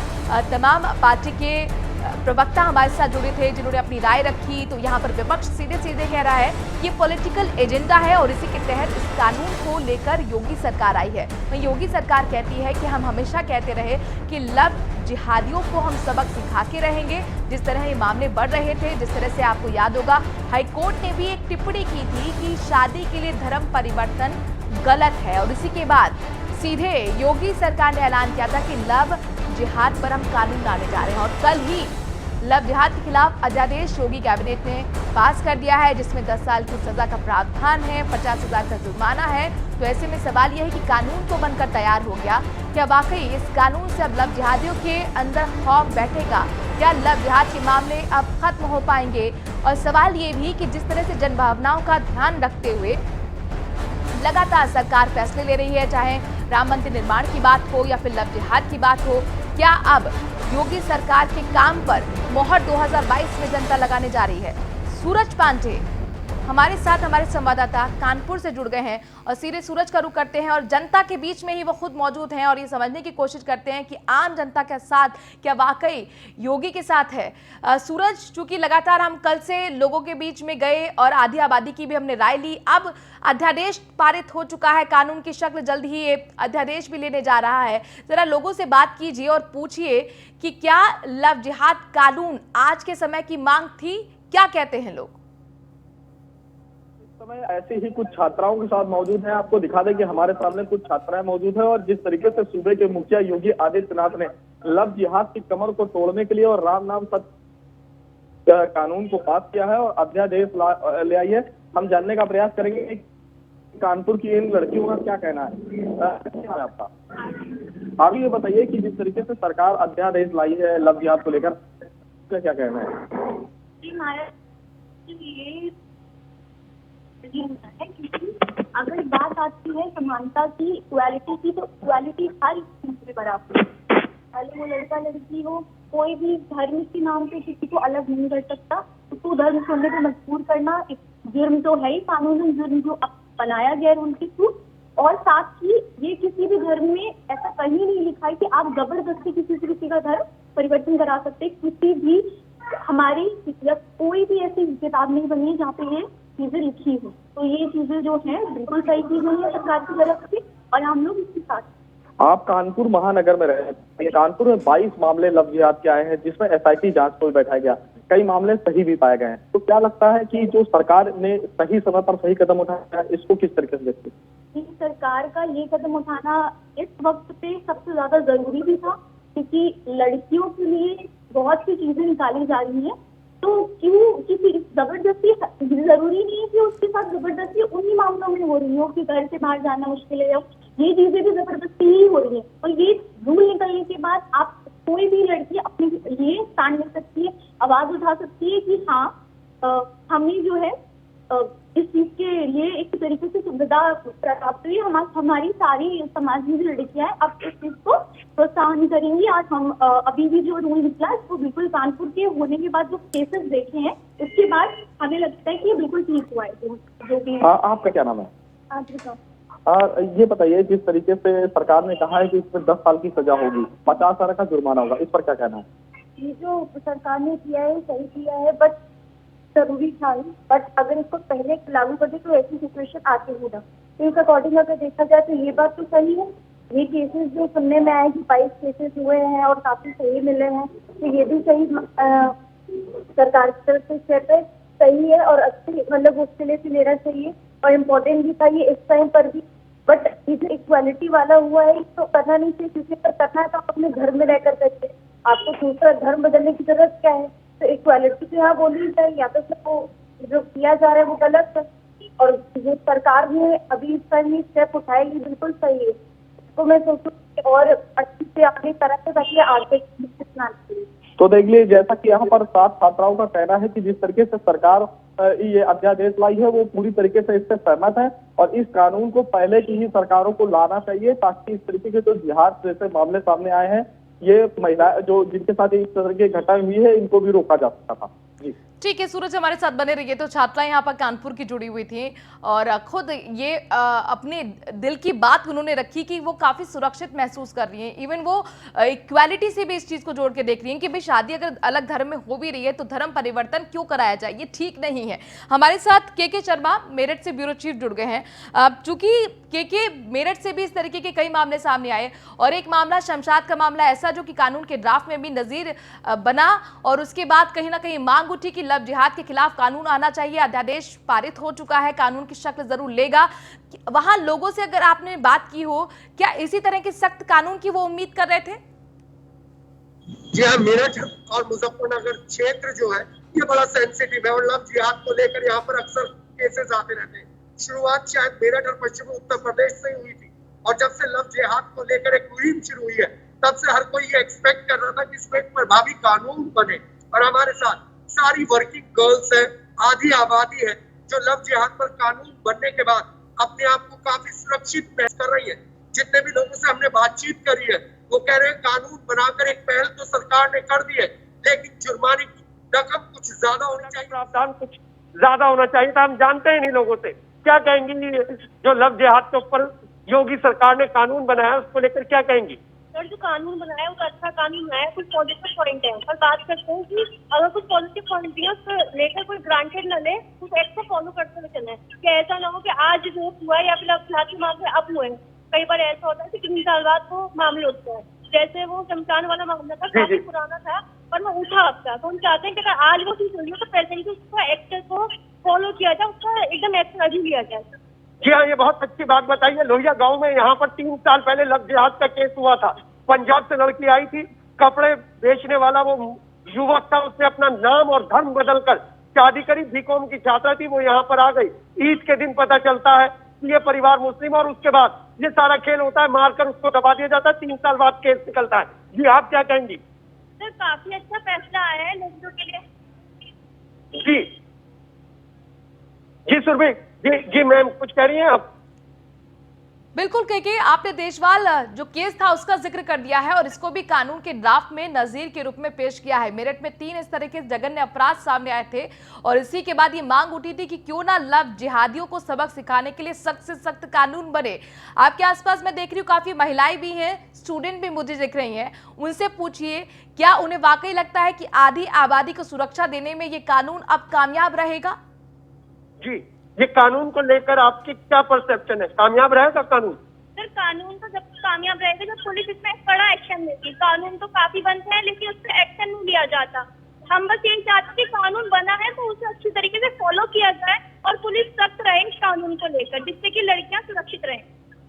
तमाम पार्टी के प्रवक्ता हमारे साथ जुड़े थे जिन्होंने अपनी राय रखी, तो यहाँ पर विपक्ष सीधे सीधे कह रहा है ये पॉलिटिकल एजेंडा है और इसी के तहत इस कानून को लेकर योगी सरकार आई है। वहीं योगी सरकार कहती है कि हम हमेशा कहते रहे कि लव जिहादियों को हम सबक सिखा के रहेंगे। जिस तरह ये मामले बढ़ रहे थे, जिस तरह से आपको याद होगा हाईकोर्ट ने भी एक टिप्पणी की थी कि शादी के लिए धर्म परिवर्तन गलत है और इसी के बाद सीधे योगी सरकार ने ऐलान किया था कि लव जिहाद पर हम कानून लाने जा रहे हैं और कल ही लव जिहाद के खिलाफ अध्यादेश योगी कैबिनेट ने पास कर दिया है, जिसमें 10 साल की सजा का प्रावधान है, 50,000 का जुर्माना है। तो ऐसे में सवाल यह है कि कानून तो बनकर तैयार हो गया, क्या वाकई इस कानून से अब लव जिहादियों के अंदर खौफ बैठेगा? क्या लव जिहाद के मामले अब खत्म हो पाएंगे? और सवाल ये भी कि जिस तरह से जन भावनाओं का ध्यान रखते हुए लगातार सरकार फैसले ले रही है, चाहे राम मंदिर निर्माण की बात हो या फिर लव जिहाद की बात हो, क्या अब योगी सरकार के काम पर मोहर 2022 में जनता लगाने जा रही है? सूरज पांडे हमारे साथ हमारे संवाददाता कानपुर से जुड़ गए हैं और सीधे सूरज का रुख करते हैं और जनता के बीच में ही वो खुद मौजूद हैं और ये समझने की कोशिश करते हैं कि आम जनता के साथ क्या वाकई योगी के साथ है। सूरज, चूंकि लगातार हम कल से लोगों के बीच में गए और आधी आबादी की भी हमने राय ली, अब अध्यादेश पारित हो चुका है, कानून की शक्ल जल्द ही ये अध्यादेश भी लेने जा रहा है। जरा लोगों से बात कीजिए और पूछिए कि क्या लव जिहाद कानून आज के समय की मांग थी? क्या कहते हैं लोग? समय ऐसे ही कुछ छात्राओं के साथ मौजूद हैं। आपको दिखा दें कि हमारे सामने कुछ छात्राएं मौजूद हैं और जिस तरीके से सूबे के मुखिया योगी आदित्यनाथ ने लव जिहाद की कमर को तोड़ने के लिए और राम नाम सत्य कानून को पास किया है और अध्यादेश ले आई है, हम जानने का प्रयास करेंगे कि कानपुर की इन लड़कियों का क्या कहना है। आपका आप ये बताइए कि जिस तरीके से सरकार अध्यादेश लाई है लव जिहाद को लेकर, क्या कहना है? क्योंकि अगर बात आती है समानता की, इक्वालिटी की, तो इक्वालिटी हर चीज में बराबर, चाहे वो लड़का लड़की हो, कोई भी धर्म के नाम पे किसी को अलग नहीं कर सकता। उसको धर्म छोड़ने पर मजबूर करना एक जुर्म तो है ही, कानूनी जुर्म जो बनाया गया है उनके थ्रू। और साथ ही ये किसी भी धर्म में ऐसा कहीं नहीं लिखा है कि आप जबरदस्ती किसी का धर्म परिवर्तन करा सकते। किसी भी हमारी कोई भी ऐसी किताब नहीं बनी है जहाँ पे ये चीजें लिखी हो। तो ये चीजें जो है बिल्कुल सही चीजें हैं सरकार की तरफ से और हम लोग इसके साथ। आप कानपुर महानगर में रहे हैं। कानपुर में 22 मामले लव जिहाद के आए हैं, जिसमें SIT जांच को भी बैठाया गया। कई मामले सही भी पाए गए हैं। तो क्या लगता है कि जो सरकार ने सही समय पर सही कदम उठाया, इसको किस तरीके से देखते हैं? सरकार का ये कदम उठाना इस वक्त पे सबसे ज्यादा जरूरी भी था, क्योंकि लड़कियों के लिए बहुत सी चीजें निकाली जा रही हैं। तो क्यों किसी जबरदस्ती, जरूरी नहीं है कि उसके साथ जबरदस्ती उन्हीं मामलों में हो रही हो कि घर से बाहर जाना मुश्किल है, ये चीजें भी जबरदस्ती ही हो रही है। और ये रूल निकलने के बाद आप कोई भी लड़की अपने लिए स्टैंड ले सकती है, आवाज उठा सकती है कि हाँ हमें जो है इस चीज के लिए एक तरीके से सुविधा प्राप्त हुई। हमारी सारी समाज में जो लड़कियां हैं अब इस चीज को प्रोत्साहन करेंगी। आज हम अभी भी जो रूल निकला इसको बिल्कुल कानपुर के होने के बाद जो केसेस देखे हैं उसके बाद हमें लगता है कि ये बिल्कुल ठीक हुआ है जो भी। आपका क्या नाम है? ये बताइए, जिस तरीके से सरकार ने कहा है कि इसमें 10 साल की सजा होगी, 50,000 का जुर्माना होगा, इस पर क्या कहना है? ये जो सरकार ने किया है सही किया है, बट जरूरी था। बट अगर इसको पहले लागू कर दे तो ऐसी सिचुएशन आती ही ना। तो इस अकॉर्डिंग अगर देखा जाए तो ये बात तो सही है। ये केसेस जो सुनने में आए कि 22 केसेस हुए हैं और काफी सही मिले हैं, तो ये भी सही सरकार की तरफ से स्टेप है, सही है और अच्छी मतलब उसके लिए लेना चाहिए और इम्पोर्टेंट भी था ये इस टाइम पर भी। बट ये जो इक्वालिटी वाला हुआ है इसको करना नहीं चाहिए, क्योंकि अगर करना है तो आप अपने घर में रहकर करते, आपको दूसरा धर्म बदलने की जरूरत क्या है? तो इक्वालिटी तो यहाँ बोलनी चाहिए, या तो फिर वो जो किया जा रहा है वो गलत है। और जो सरकार ने अभी इस टाइम ये स्टेप उठाए ये बिल्कुल सही है। तो मैं सोचूं कि और अच्छी से अपनी तरह से ताकि आगे चाहिए। तो देख लीजिए, जैसा कि यहाँ पर 7 छात्राओं का कहना है कि जिस तरीके से सरकार ये अध्यादेश लाई है वो पूरी तरीके से इससे सहमत है और इस कानून को पहले की ही सरकारों को लाना चाहिए, ताकि इस तरीके के जो जिहाद जैसे मामले सामने आए हैं, ये महिला जो जिनके साथ इस तरह की घटनाएं हुई है, इनको भी रोका जा सकता था। जी ठीक है सूरज, हमारे साथ बने रहिए। तो छात्रा यहाँ पर कानपुर की जुड़ी हुई थी और खुद ये अपने दिल की बात उन्होंने रखी कि वो काफ़ी सुरक्षित महसूस कर रही हैं। इवन वो इक्वालिटी से भी इस चीज़ को जोड़ के देख रही हैं कि भाई शादी अगर अलग धर्म में हो भी रही है तो धर्म परिवर्तन क्यों कराया जाए, ये ठीक नहीं है। हमारे साथ के शर्मा मेरठ से ब्यूरो चीफ जुड़ गए हैं। चूंकि के मेरठ से भी इस तरीके के कई मामले सामने आए और एक मामला शमशाद का मामला ऐसा जो कि कानून के ड्राफ्ट में भी नज़ीर बना और उसके बाद कहीं ना कहीं मांग उठी कि लव जिहाद के खिलाफ कानून आना चाहिए। अध्यादेश पारित हो चुका है, कानून की शक्ल जरूर लेगा। वहां लोगों से अगर आपने बात की हो, क्या इसी तरह के सख्त कानून की वो उम्मीद कर रहे थे? जी हाँ, मेरठ और मुजफ्फरनगर क्षेत्र जो है ये बड़ा सेंसिटिव है और लव जिहाद को लेकर यहाँ पर अक्सर केसेस आते रहते हैं। शुरुआत शायद मेरठ और पश्चिम उत्तर प्रदेश से हुई थी और जब से लव जिहाद को लेकर एक मुहिम शुरू हुई है तब से हर कोई ये एक्सपेक्ट कर रहा था कि इसमें एक प्रभावी कानून बने। और हमारे साथ सारी वर्किंग गर्ल्स है, आधी आबादी है जो लव जिहाद पर कानून बनने के बाद अपने आप को काफी सुरक्षित महसूस कर रही है। जितने भी लोगों से हमने बातचीत करी है वो कह रहे हैं कानून बनाकर एक पहल तो सरकार ने कर दी है, लेकिन जुर्माने की रकम कुछ ज्यादा होनी चाहिए, प्रावधान कुछ ज्यादा होना चाहिए था। हम जानते हैं नहीं लोगों से क्या कहेंगी जो लव जिहाद के ऊपर योगी सरकार ने कानून बनाया उसको लेकर क्या कहेंगी? सर जो कानून बनाया वो अच्छा कानून है, कुछ पॉजिटिव पॉइंट है, पर बात करते हैं कि अगर कुछ पॉजिटिव पॉइंट भी है उसको लेकर कोई ग्रांटेड न ले, कुछ एक्ट को फॉलो करते हुए चले कि ऐसा ना हो कि आज जो हुआ है या फिर अब के मामले अब हुए। कई बार ऐसा होता है कि 3 साल बाद वो मामले उठते हैं, जैसे वो शमशान वाला मामला था, काफी पुराना था पर वो उठा अब था। तो हम चाहते हैं कि अगर आज वो चीज हुई है तो प्रेजेंटली उसका एक्ट को फॉलो किया जाए, उसका एकदम एक्शन अभी लिया जाए। जी हाँ, ये बहुत अच्छी बात बताई है। लोहिया गांव में यहाँ पर 3 साल पहले लव जिहाद का केस हुआ था। पंजाब से लड़की आई थी, कपड़े बेचने वाला वो युवक था, उसने अपना नाम और धर्म बदलकर शादी करी। बीकॉम की छात्रा थी, वो यहाँ पर आ गई। ईद के दिन पता चलता है कि ये परिवार मुस्लिम और उसके बाद ये सारा खेल होता है, मारकर उसको दबा दिया जाता है। 3 साल बाद केस निकलता है। जी आप क्या कहेंगी? सर काफी अच्छा फैसला आया है लड़कियों के लिए। जी सुरभि जी मैम कुछ कह रही हैं आप? बिल्कुल के आपने देशवाल जो केस था उसका जिक्र कर दिया है और इसको भी कानून के ड्राफ्ट में नजीर के रूप में पेश किया है। मेरठ में 3 इस तरह के जघन्य अपराध सामने आए थे और इसी के बाद ये मांग उठी थी कि क्यों ना लव जिहादियों को सबक सिखाने के लिए सख्त से सख्त कानून बने। आपके आसपास मैं देख रही हूँ काफी महिलाएं भी हैं, स्टूडेंट भी मुझे दिख रही हैं। उनसे पूछिए क्या उन्हें वाकई लगता है कि आधी आबादी को सुरक्षा देने में ये कानून अब कामयाब रहेगा? जी, ये कानून को लेकर आपकी क्या परसेप्शन है? कामयाब रहेगा कानून? सर कानून तो जब कामयाब रहेगा जब पुलिस इसमें कड़ा एक्शन लेगी। कानून तो काफी बनते हैं लेकिन उस पर एक्शन नहीं लिया जाता। हम बस यही चाहते हैं कि कानून बना है तो उसे अच्छी तरीके से फॉलो किया जाए और पुलिस सख्त रहे इस कानून को लेकर, जिससे कि लड़कियां सुरक्षित रहें।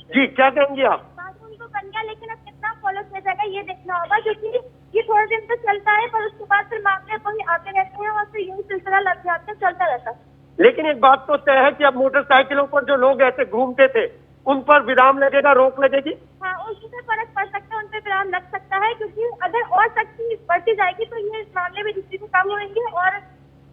जी, क्या कहेंगे आप? कानून तो बन गया लेकिन अब कितना फॉलो किया जाएगा ये देखना होगा, क्योंकि ये थोड़े दिन तो चलता है पर उसके बाद फिर मामले वही आते रहते हैं और फिर यही सिलसिला लग जाता है, चलता रहता है। लेकिन एक बात तो तय है कि अब मोटरसाइकिलों पर जो लोग ऐसे घूमते थे उन पर विराम लगेगा, रोक लगेगी। हाँ, उससे फर्क पड़ सकता है, उन पे विराम लग सकता है, क्योंकि अगर और सख्ती बढ़ती जाएगी तो ये इस मामले में जितनी भी कम होंगे और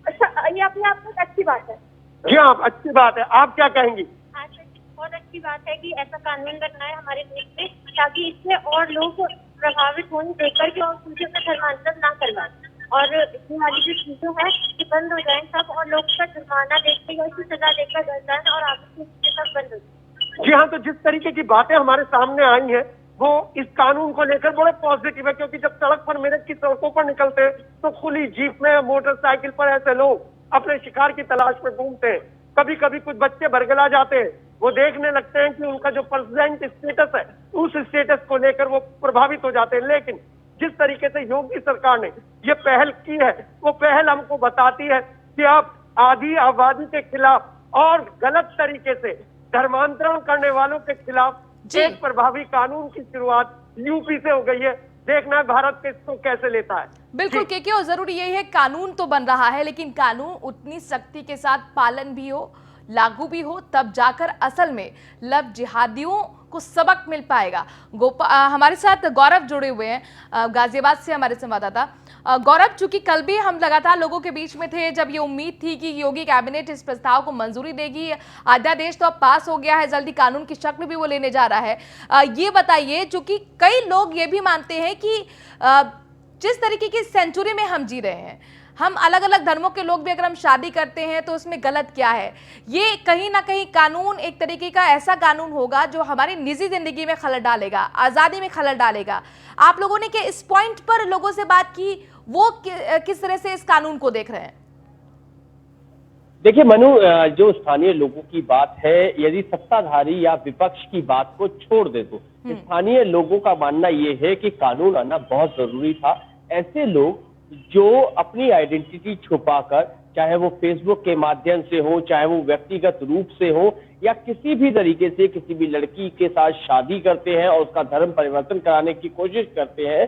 अच्छा, ये अपने आप में एक अच्छी बात है। जी हाँ, अच्छी बात है। आप क्या कहेंगी? हाँ सर, बहुत अच्छी बात है कि ऐसा कानून बनना है हमारे देश में, ताकि इससे और लोग प्रभावित हों देखकर के और उनसे धर्मांतरण ना करवाएं और इतनी वाली जो चीजें हैं ये बंद हो जाए सब, और लोग का जुर्माना देखते या उसकी सजा देकर डर जाए और आगे से सब बंद हो जाए। जी हाँ, तो जिस तरीके की बातें हमारे सामने आई हैं वो इस कानून को लेकर बड़े पॉजिटिव है, क्योंकि जब सड़क पर मेरठ की सड़कों पर निकलते हैं तो खुली जीप में मोटरसाइकिल पर ऐसे लोग अपने शिकार की तलाश में घूमते हैं। कभी कभी कुछ बच्चे बरगला जाते हैं, वो देखने लगते हैं कि उनका जो प्रेजेंट स्टेटस है उस स्टेटस को लेकर वो प्रभावित हो जाते हैं। लेकिन जिस तरीके से योगी सरकार ने ये पहल की है वो पहल हमको बताती है कि अब आधी आबादी के खिलाफ और गलत तरीके से धर्मांतरण करने वालों के खिलाफ एक प्रभावी कानून की शुरुआत यूपी से हो गई है। देखना है भारत के इसको कैसे लेता है। बिल्कुल केके, और जरूरी यही है कानून तो बन रहा है लेकिन कानून उतनी सख्ती के साथ पालन भी हो, लागू भी हो, तब जाकर असल में लव जिहादियों को सबक मिल पाएगा। हमारे साथ गौरव जुड़े हुए हैं गाजियाबाद से, हमारे संवाददाता। गौरव, चूंकि कल भी हम लगातार लोगों के बीच में थे जब ये उम्मीद थी कि योगी कैबिनेट इस प्रस्ताव को मंजूरी देगी, अध्यादेश तो अब पास हो गया है, जल्दी कानून की शक्ल भी वो लेने जा रहा है। ये बताइए, चूंकि कई लोग ये भी मानते हैं कि जिस तरीके की सेंचुरी में हम जी रहे हैं, हम अलग अलग धर्मों के लोग भी अगर हम शादी करते हैं तो उसमें गलत क्या है? ये कहीं ना कहीं कानून एक तरीके का ऐसा कानून होगा जो हमारी निजी जिंदगी में खलल डालेगा, आज़ादी में खलल डालेगा। आप लोगों ने क्या इस पॉइंट पर लोगों से बात की, वो किस तरह से इस कानून को देख रहे हैं? देखिए मनु, जो स्थानीय लोगों की बात है, यदि सत्ताधारी या विपक्ष की बात को छोड़ दे तो स्थानीय लोगों का मानना यह है कि कानून आना बहुत जरूरी था। ऐसे लोग जो अपनी आइडेंटिटी छुपाकर, चाहे वो फेसबुक के माध्यम से हो, चाहे वो व्यक्तिगत रूप से हो, या किसी भी तरीके से किसी भी लड़की के साथ शादी करते हैं और उसका धर्म परिवर्तन कराने की कोशिश करते हैं,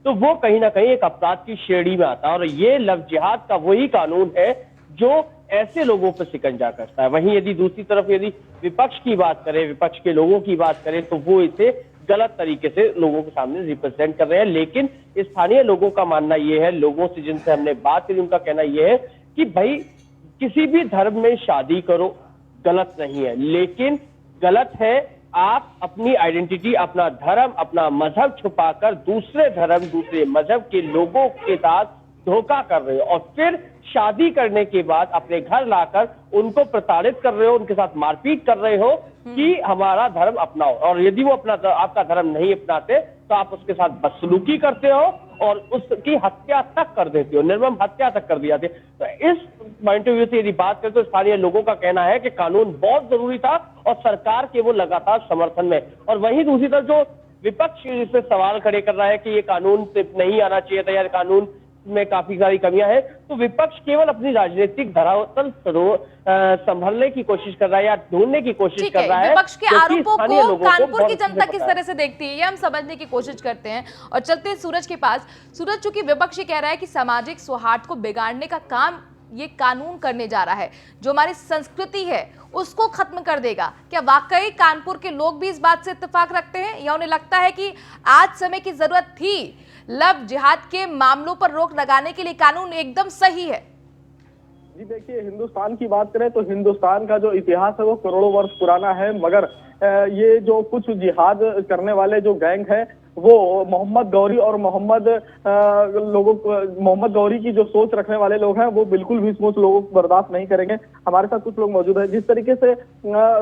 तो वो कहीं ना कहीं एक अपराध की श्रेणी में आता है। और ये लव जिहाद का वही कानून है जो ऐसे लोगों पर शिकंजा करता है। वहीं यदि दूसरी तरफ यदि विपक्ष की बात करें, विपक्ष के लोगों की बात करें, तो वो इसे गलत तरीके से लोगों के सामने रिप्रेजेंट कर रहे हैं। लेकिन स्थानीय लोगों का मानना यह है, लोगों से जिनसे हमने बात करी उनका कहना यह है कि भाई किसी भी धर्म में शादी करो, गलत नहीं है, लेकिन गलत है आप अपनी आइडेंटिटी, अपना धर्म, अपना मजहब छुपाकर दूसरे धर्म, दूसरे मजहब के लोगों के साथ धोखा कर रहे हो और फिर शादी करने के बाद अपने घर लाकर उनको प्रताड़ित कर रहे हो, उनके साथ मारपीट कर रहे हो कि हमारा धर्म अपनाओ। और यदि वो आपका धर्म नहीं अपनाते तो आप उसके साथ बदसलूकी करते हो और उसकी हत्या तक कर देते हो, निर्मम हत्या तक कर दी जाती है। तो इस पॉइंट ऑफ व्यू से यदि बात करें तो स्थानीय लोगों का कहना है कि कानून बहुत जरूरी था और सरकार के वो लगातार समर्थन में। और वहीं दूसरी तरफ जो विपक्ष इस पे सवाल खड़े कर रहा है कि ये कानून सिर्फ नहीं आना चाहिए था या कानून में काफी सारी कमियां हैं, तो विपक्ष केवल अपनी राजनीतिक धरातल संभलने की कोशिश कर रहा है या ढूंढने की कोशिश कर रहा है। विपक्ष के आरोपों को कानपुर की जनता किस तरह से देखती है, ये हम समझने की कोशिश करते हैं। और चलते हैं सूरज के पास। सूरज, चूंकि विपक्ष ये कह रहा है कि सामाजिक सौहार्द को बिगाड़ने का काम ये कानून करने जा रहा है, जो हमारी संस्कृति है उसको खत्म कर देगा, क्या वाकई कानपुर के लोग भी इस बात से इत्तेफाक रखते हैं या उन्हें लगता है कि आज समय की जरूरत थी, लव जिहाद के मामलों पर रोक लगाने के लिए कानून एकदम सही है? जी देखिए, हिंदुस्तान की बात करें तो हिंदुस्तान का जो इतिहास है वो करोड़ों वर्ष पुराना है, मगर ये जो कुछ जिहाद करने वाले जो गैंग है वो मोहम्मद गौरी और मोहम्मद गौरी की जो सोच रखने वाले लोग हैं वो बिल्कुल भी सोच लोगों को बर्दाश्त नहीं करेंगे। हमारे साथ कुछ लोग मौजूद हैं। जिस तरीके से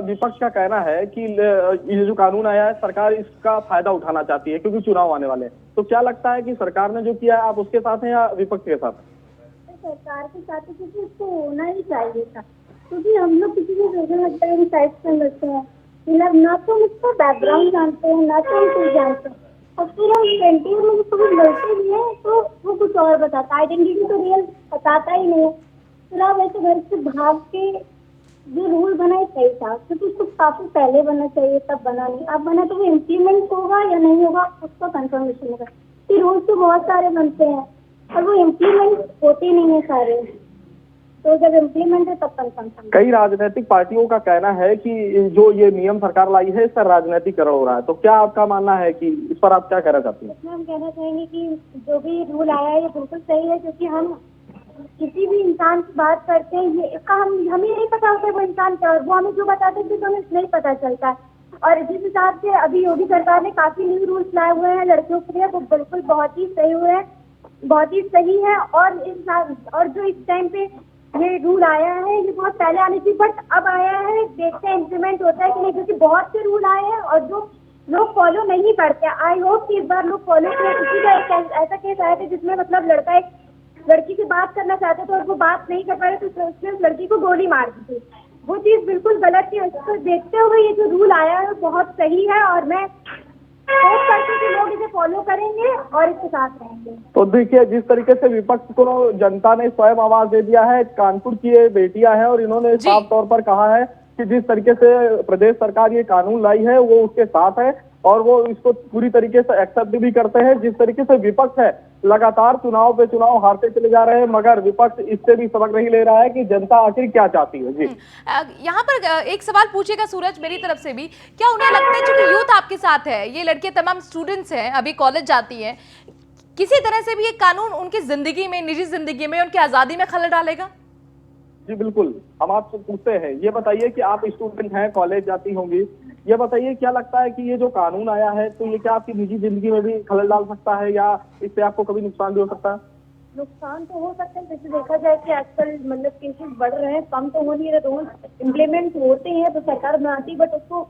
विपक्ष का कहना है कि ये जो कानून आया है सरकार इसका फायदा उठाना चाहती है क्योंकि चुनाव आने वाले हैं, तो क्या लगता है कि सरकार ने जो किया है आप उसके साथ हैं या विपक्ष के साथ? सरकार के साथ क्योंकि इसको होना ही चाहिए था, क्योंकि हम लोग किसी को साइड कर लेते हैं मतलब ना तो उसका बैकग्राउंड जानते हैं, ना तो हम कुछ जानते हैं, और फिर हम कैंटीन में कभी मिलते भी हैं तो वो कुछ और बताता है, आइडेंटिटी तो रियल बताता ही नहीं है। फिर आप ऐसे घर से भाग के जो रूल बना है सही था, क्योंकि उसको काफी पहले बनना चाहिए, तब बना नहीं। अब बना तो वो इम्प्लीमेंट होगा या नहीं होगा उसका कंफर्मेशन होगा। फिर रूल तो बहुत सारे बनते हैं और वो इम्प्लीमेंट होते नहीं है सारे, तो जब इम्प्लीमेंट है तब कंफर्म। कई राजनीतिक पार्टियों का कहना है कि जो ये नियम सरकार लाई है इसका राजनीतिकरण हो रहा है, तो क्या आपका मानना है कि इस पर आप क्या कहना चाहती हैं? इसमें हम कहना चाहेंगे कि जो भी रूल आया है ये बिल्कुल सही है, क्योंकि हम किसी भी इंसान की बात करते हैं, ये इसका हमें नहीं पता होता है वो इंसान क्या है, वो हमें जो बताते हैं तो हमें नहीं पता चलता है। और जिस हिसाब से अभी योगी सरकार ने काफी न्यू रूल्स लाए हुए हैं लड़कियों के लिए, वो बिल्कुल बहुत ही सही हुए हैं, बहुत ही सही है। और जो इस टाइम पे ये रूल आया है ये बहुत पहले आनी थी, बट अब आया है, देखते हैं इम्प्लीमेंट होता है कि नहीं, क्योंकि बहुत से रूल आए हैं और जो लोग फॉलो नहीं करते। आई होप कि इस बार लोग फॉलो करें। किसी का एक ऐसा केस आया था जिसमें मतलब लड़का एक लड़की से बात करना चाहते थे और वो बात नहीं कर पा रहे तो उसने उस लड़की को गोली मार दी थी। वो चीज बिल्कुल गलत थी। उसको देखते हुए ये जो रूल आया है बहुत सही है और मैं होप करती हूँ कि लोग इसे फॉलो करेंगे और इसके साथ रहेंगे। तो देखिए, जिस तरीके से विपक्ष को जनता ने स्वयं आवाज दे दिया है, कानपुर की ये बेटियां हैं और इन्होंने साफ तौर पर कहा है कि जिस तरीके से प्रदेश सरकार ये कानून लाई है वो उसके साथ है और वो इसको पूरी तरीके से एक्सेप्ट भी करते हैं। जिस तरीके से विपक्ष है लगातार चुनाव पे चुनाव हारते चले जा रहे हैं, मगर विपक्ष इससे भी सबक नहीं ले रहा है कि जनता आखिर क्या चाहती है। जी यहाँ पर एक सवाल पूछेगा सूरज मेरी तरफ से भी, क्या उन्हें लगता है चूंकि यूथ आपके साथ है, ये लड़के तमाम स्टूडेंट्स हैं, अभी कॉलेज जाती हैं, किसी तरह से भी ये कानून उनकी जिंदगी में, निजी जिंदगी में, उनकी आजादी में खलल डालेगा? जी बिल्कुल, हम आपसे पूछते हैं, ये बताइए कि आप स्टूडेंट हैं, कॉलेज जाती होंगी, ये बताइए क्या लगता है कि ये जो कानून आया है तो ये क्या आपकी निजी जिंदगी में भी खलल डाल सकता है या इससे आपको कभी नुकसान भी हो सकता है? नुकसान तो हो सकता है, जैसे देखा जाए कि आजकल मतलब केसेस बढ़ रहे हैं, कम तो हो नहीं रहे, रूल्स इम्प्लीमेंट होते हैं तो सरकार बनाती, बट उसको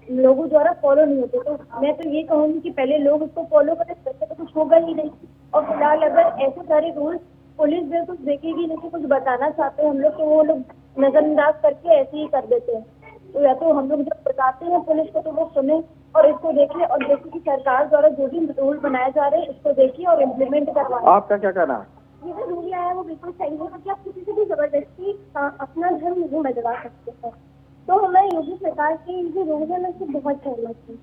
लोगों द्वारा फॉलो नहीं होते। तो मैं तो ये कहूँगी कि पहले लोग उसको फॉलो करें, वैसे तो कुछ होगा ही नहीं। और फिलहाल अगर ऐसे सारे रूल्स पुलिस बिल्कुल देखेगी नहीं, कुछ बताना चाहते हैं हम लोग तो वो लोग नजरअंदाज करके ऐसे ही कर देते हैं। तो या तो हम लोग जब बताते हैं पुलिस को तो वो सुने और इसको देखें और देखें कि सरकार द्वारा जो भी रूल बनाए जा रहे हैं इसको देखिए और इम्प्लीमेंट करवाएं। आपका क्या कहना है? ये जो रूल आया है वो बिल्कुल सही है, क्योंकि आप किसी से भी जबरदस्ती अपना धर्म नहीं बदलवा सकते हैं। तो हमें योगी सरकार के जो रूल है उससे बहुत सहमत है।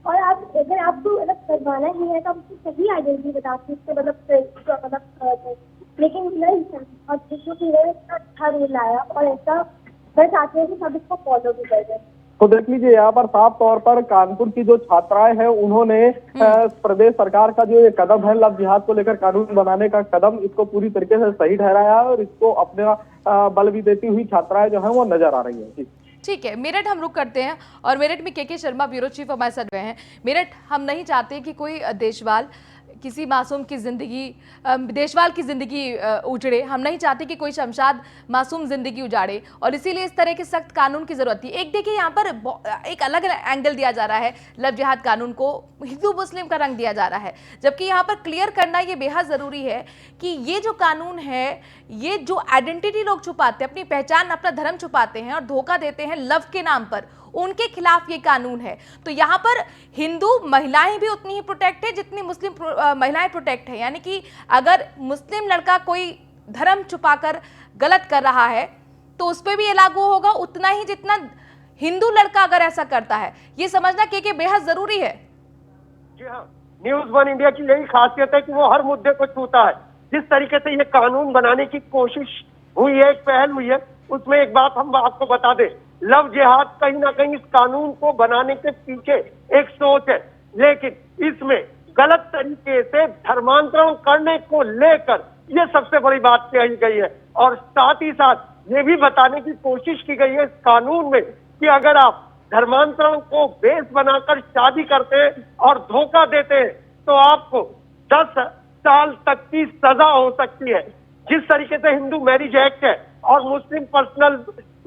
और आप अगर आपको मतलब करवाना ही है तो आप उसको सही आइडेंटिटी बताते मतलब लेकिन नहीं, और की अच्छा रूल आया और ऐसा मैं चाहती हूँ कि सब इसको फॉलो भी कर दें। तो देख लीजिए, यहाँ पर साफ तौर पर कानपुर की जो छात्राएं हैं उन्होंने प्रदेश सरकार का जो ये कदम है लव जिहाद को लेकर कानून बनाने का कदम, इसको पूरी तरीके से सही ठहराया है और इसको अपना बल भी देती हुई छात्राएं जो है वो नजर आ रही है। ठीक है, मेरठ हम रुक करते हैं और मेरठ में के शर्मा ब्यूरो चीफ हमारे साथ गए हैं। मेरठ, हम नहीं चाहते कि कोई देशवाल किसी मासूम की ज़िंदगी, देशवाल की ज़िंदगी उजड़े, हम नहीं चाहते कि कोई शमशाद मासूम ज़िंदगी उजाड़े और इसीलिए इस तरह के सख्त कानून की ज़रूरत थी। एक देखिए यहाँ पर एक अलग एंगल दिया जा रहा है, लव जिहाद कानून को हिंदू मुस्लिम का रंग दिया जा रहा है, जबकि यहाँ पर क्लियर करना ये बेहद ज़रूरी है कि ये जो कानून है, ये जो आइडेंटिटी लोग छुपाते हैं, अपनी पहचान, अपना धर्म छुपाते हैं और धोखा देते हैं लव के नाम पर, उनके खिलाफ ये कानून है। तो यहाँ पर हिंदू महिलाएं भी उतनी ही प्रोटेक्ट है जितनी मुस्लिम महिलाएं प्रोटेक्ट है। यानी कि अगर मुस्लिम लड़का कोई धर्म छुपाकर गलत कर रहा है तो उस पर भी ये लागू होगा उतना ही जितना हिंदू लड़का अगर ऐसा करता है। ये समझना के बेहद जरूरी है। जी हाँ, न्यूज़ 1 इंडिया की यही खासियत है कि वो हर मुद्दे को छूता है। जिस तरीके से ये कानून बनाने की कोशिश हुई है, एक पहल हुई है, उसमें एक बात हम आपको बता दें, लव जिहाद कहीं ना कहीं इस कानून को बनाने के पीछे एक सोच है, लेकिन इसमें गलत तरीके से धर्मांतरण करने को लेकर ये सबसे बड़ी बात कही गई है। और साथ ही साथ ये भी बताने की कोशिश की गई है इस कानून में कि अगर आप धर्मांतरण को बेस बनाकर शादी करते हैं और धोखा देते हैं तो आपको 10 साल तक की सजा हो सकती है। जिस तरीके से हिंदू मैरिज एक्ट है और मुस्लिम पर्सनल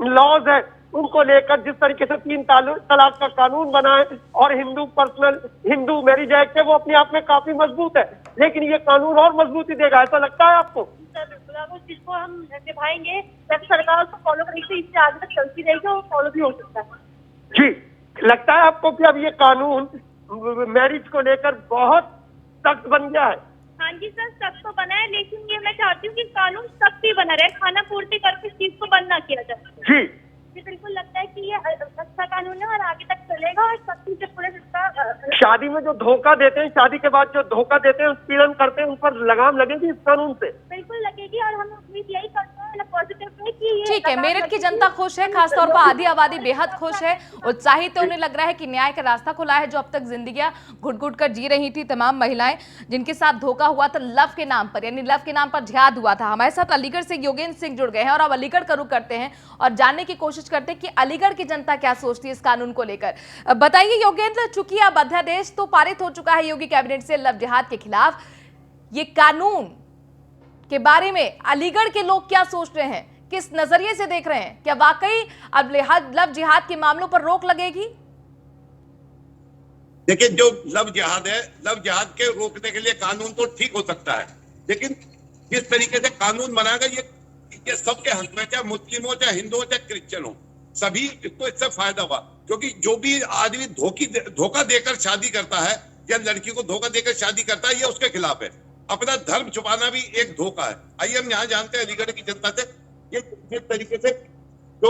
लॉज है, उनको लेकर जिस तरीके से 3 तलाक का कानून बना है और हिंदू मैरिज एक्ट है, वो अपने आप में काफी मजबूत है, लेकिन ये कानून और मजबूती देगा, ऐसा लगता है आपको? उस चीज को हम निभाएंगे, जब सरकार उसको फॉलो करेगी इससे आगे तक चलती रहेगी और फॉलो भी हो सकता है। जी, लगता है आपको कि अब ये कानून मैरिज को लेकर बहुत सख्त बन गया है? हाँ जी सर, सख्त तो बना है, लेकिन ये मैं चाहती हूँ कि कानून सख्त ही बना रहे, खाना पूर्ति करके इस चीज को बंद ना किया जाए। जी, मुझे बिल्कुल लगता है कि ये अच्छा कानून है और आगे तक चलेगा और सख्ती से पुलिस इसका शादी में जो धोखा देते हैं, शादी के बाद जो धोखा देते हैं, उत्पीड़न करते हैं, उन पर लगाम लगेगी इस कानून से? बिल्कुल लगेगी और हम उम्मीद यही करते हैं पॉजिटिव में कि ये ठीक है, मेरठ की जनता खुश है, खासतौर पर आधी आबादी बेहद खुश है, उत्साहित है। उन्हें लग रहा है कि न्याय का रास्ता खुला है। जो अब तक जिंदगियां घुट घुट कर जी रही थी तमाम महिलाएं, जिनके साथ धोखा हुआ था लव के नाम पर, यानी लव के नाम पर जिहाद हुआ था। हमारे साथ अलीगढ़ से योगेंद्र सिंह जुड़ गए हैं और अब अलीगढ़ का रुख करते हैं और जानने की कोशिश करते हैं कि अलीगढ़ की जनता क्या सोचती है इस कानून को लेकर। बताइए योगेंद्र, चूंकि अब अध्यादेश तो पारित हो चुका है योगी कैबिनेट से लव जिहाद के खिलाफ, ये कानून के बारे में अलीगढ़ के लोग क्या सोच रहे हैं, किस नजरिए से देख रहे हैं? क्या वाकई अब लव जिहाद के मामलों पर रोक लगेगी? देखिए, जो लव जिहाद है, लव जिहाद के रोकने के लिए कानून तो ठीक हो सकता है, लेकिन जिस तरीके से कानून बनाएगा ये सबके हक में, चाहे मुस्लिम हो, चाहे हिंदू हो, चाहे क्रिश्चियन हो, सभी को इससे फायदा हुआ। क्योंकि जो भी आदमी धोखा देकर शादी करता है या लड़की को धोखा देकर शादी करता है, ये उसके खिलाफ है। अपना धर्म छुपाना भी एक धोखा है। आइए हम यहाँ जानते हैं अलीगढ़ की जनता से, ये जिस तरीके से जो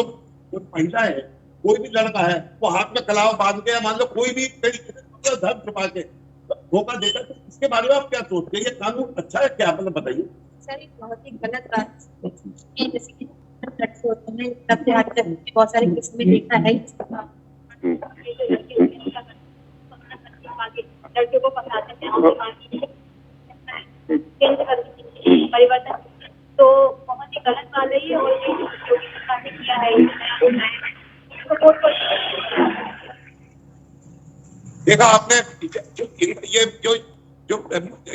महिला है, कोई भी लड़का है, वो हाथ में कलावा बांध के, मान लो कोई भी तरीके से धर्म छुपा के धोखा देता है, तो इसके बारे में आप क्या सोचते हैं? ये कानून अच्छा है क्या, मतलब बताइए। सर, बहुत ही गलत बात है, जैसे कि लड़के होते हैं, तब से आज तक बहुत सारे केस में देखा है लड़के को फंसाते हैं परिवर्तन, तो बहुत ही गलत बात है ये। और ये जो सरकार ने किया है देखा आपने,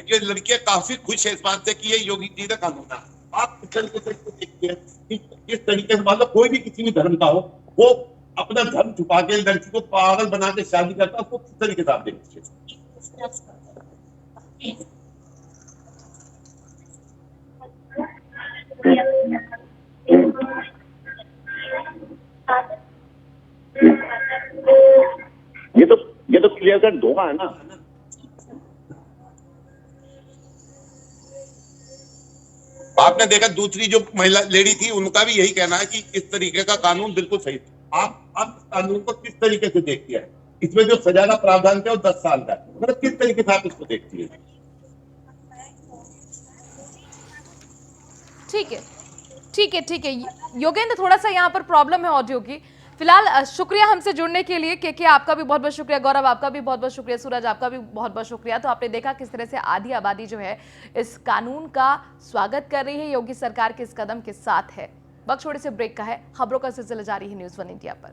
ये लड़कियां काफी खुश है इस बात से कि ये योगी जी का कानून है। आप इस तरीके से देखिए, इस तरीके से मतलब कोई भी किसी भी धर्म का हो, वो अपना धर्म छुपा के लड़की को पागल बना के शादी करता है, उसको किस तरीके से आप देखिए। ये तो क्लियर कट धोखा है ना। आपने देखा दूसरी जो महिला लेडी थी, उनका भी यही कहना है कि इस तरीके का कानून बिल्कुल सही। आप कानून को किस तरीके से देखती है? इसमें जो सजा का प्रावधान है वो 10 साल का है, मतलब किस तरीके से आप इसको देखती है? ठीक है योगेंद्र, थोड़ा सा यहाँ पर प्रॉब्लम है ऑडियो की। फिलहाल शुक्रिया हमसे जुड़ने के लिए। के आपका भी बहुत बहुत शुक्रिया, गौरव आपका भी बहुत बहुत शुक्रिया, सूरज आपका भी बहुत बहुत शुक्रिया। तो आपने देखा किस तरह से आधी आबादी जो है इस कानून का स्वागत कर रही है, योगी सरकार के इस कदम के साथ है। वक्त थोड़े से ब्रेक का है, खबरों का सिलसिला जारी है न्यूज़ 1 इंडिया पर।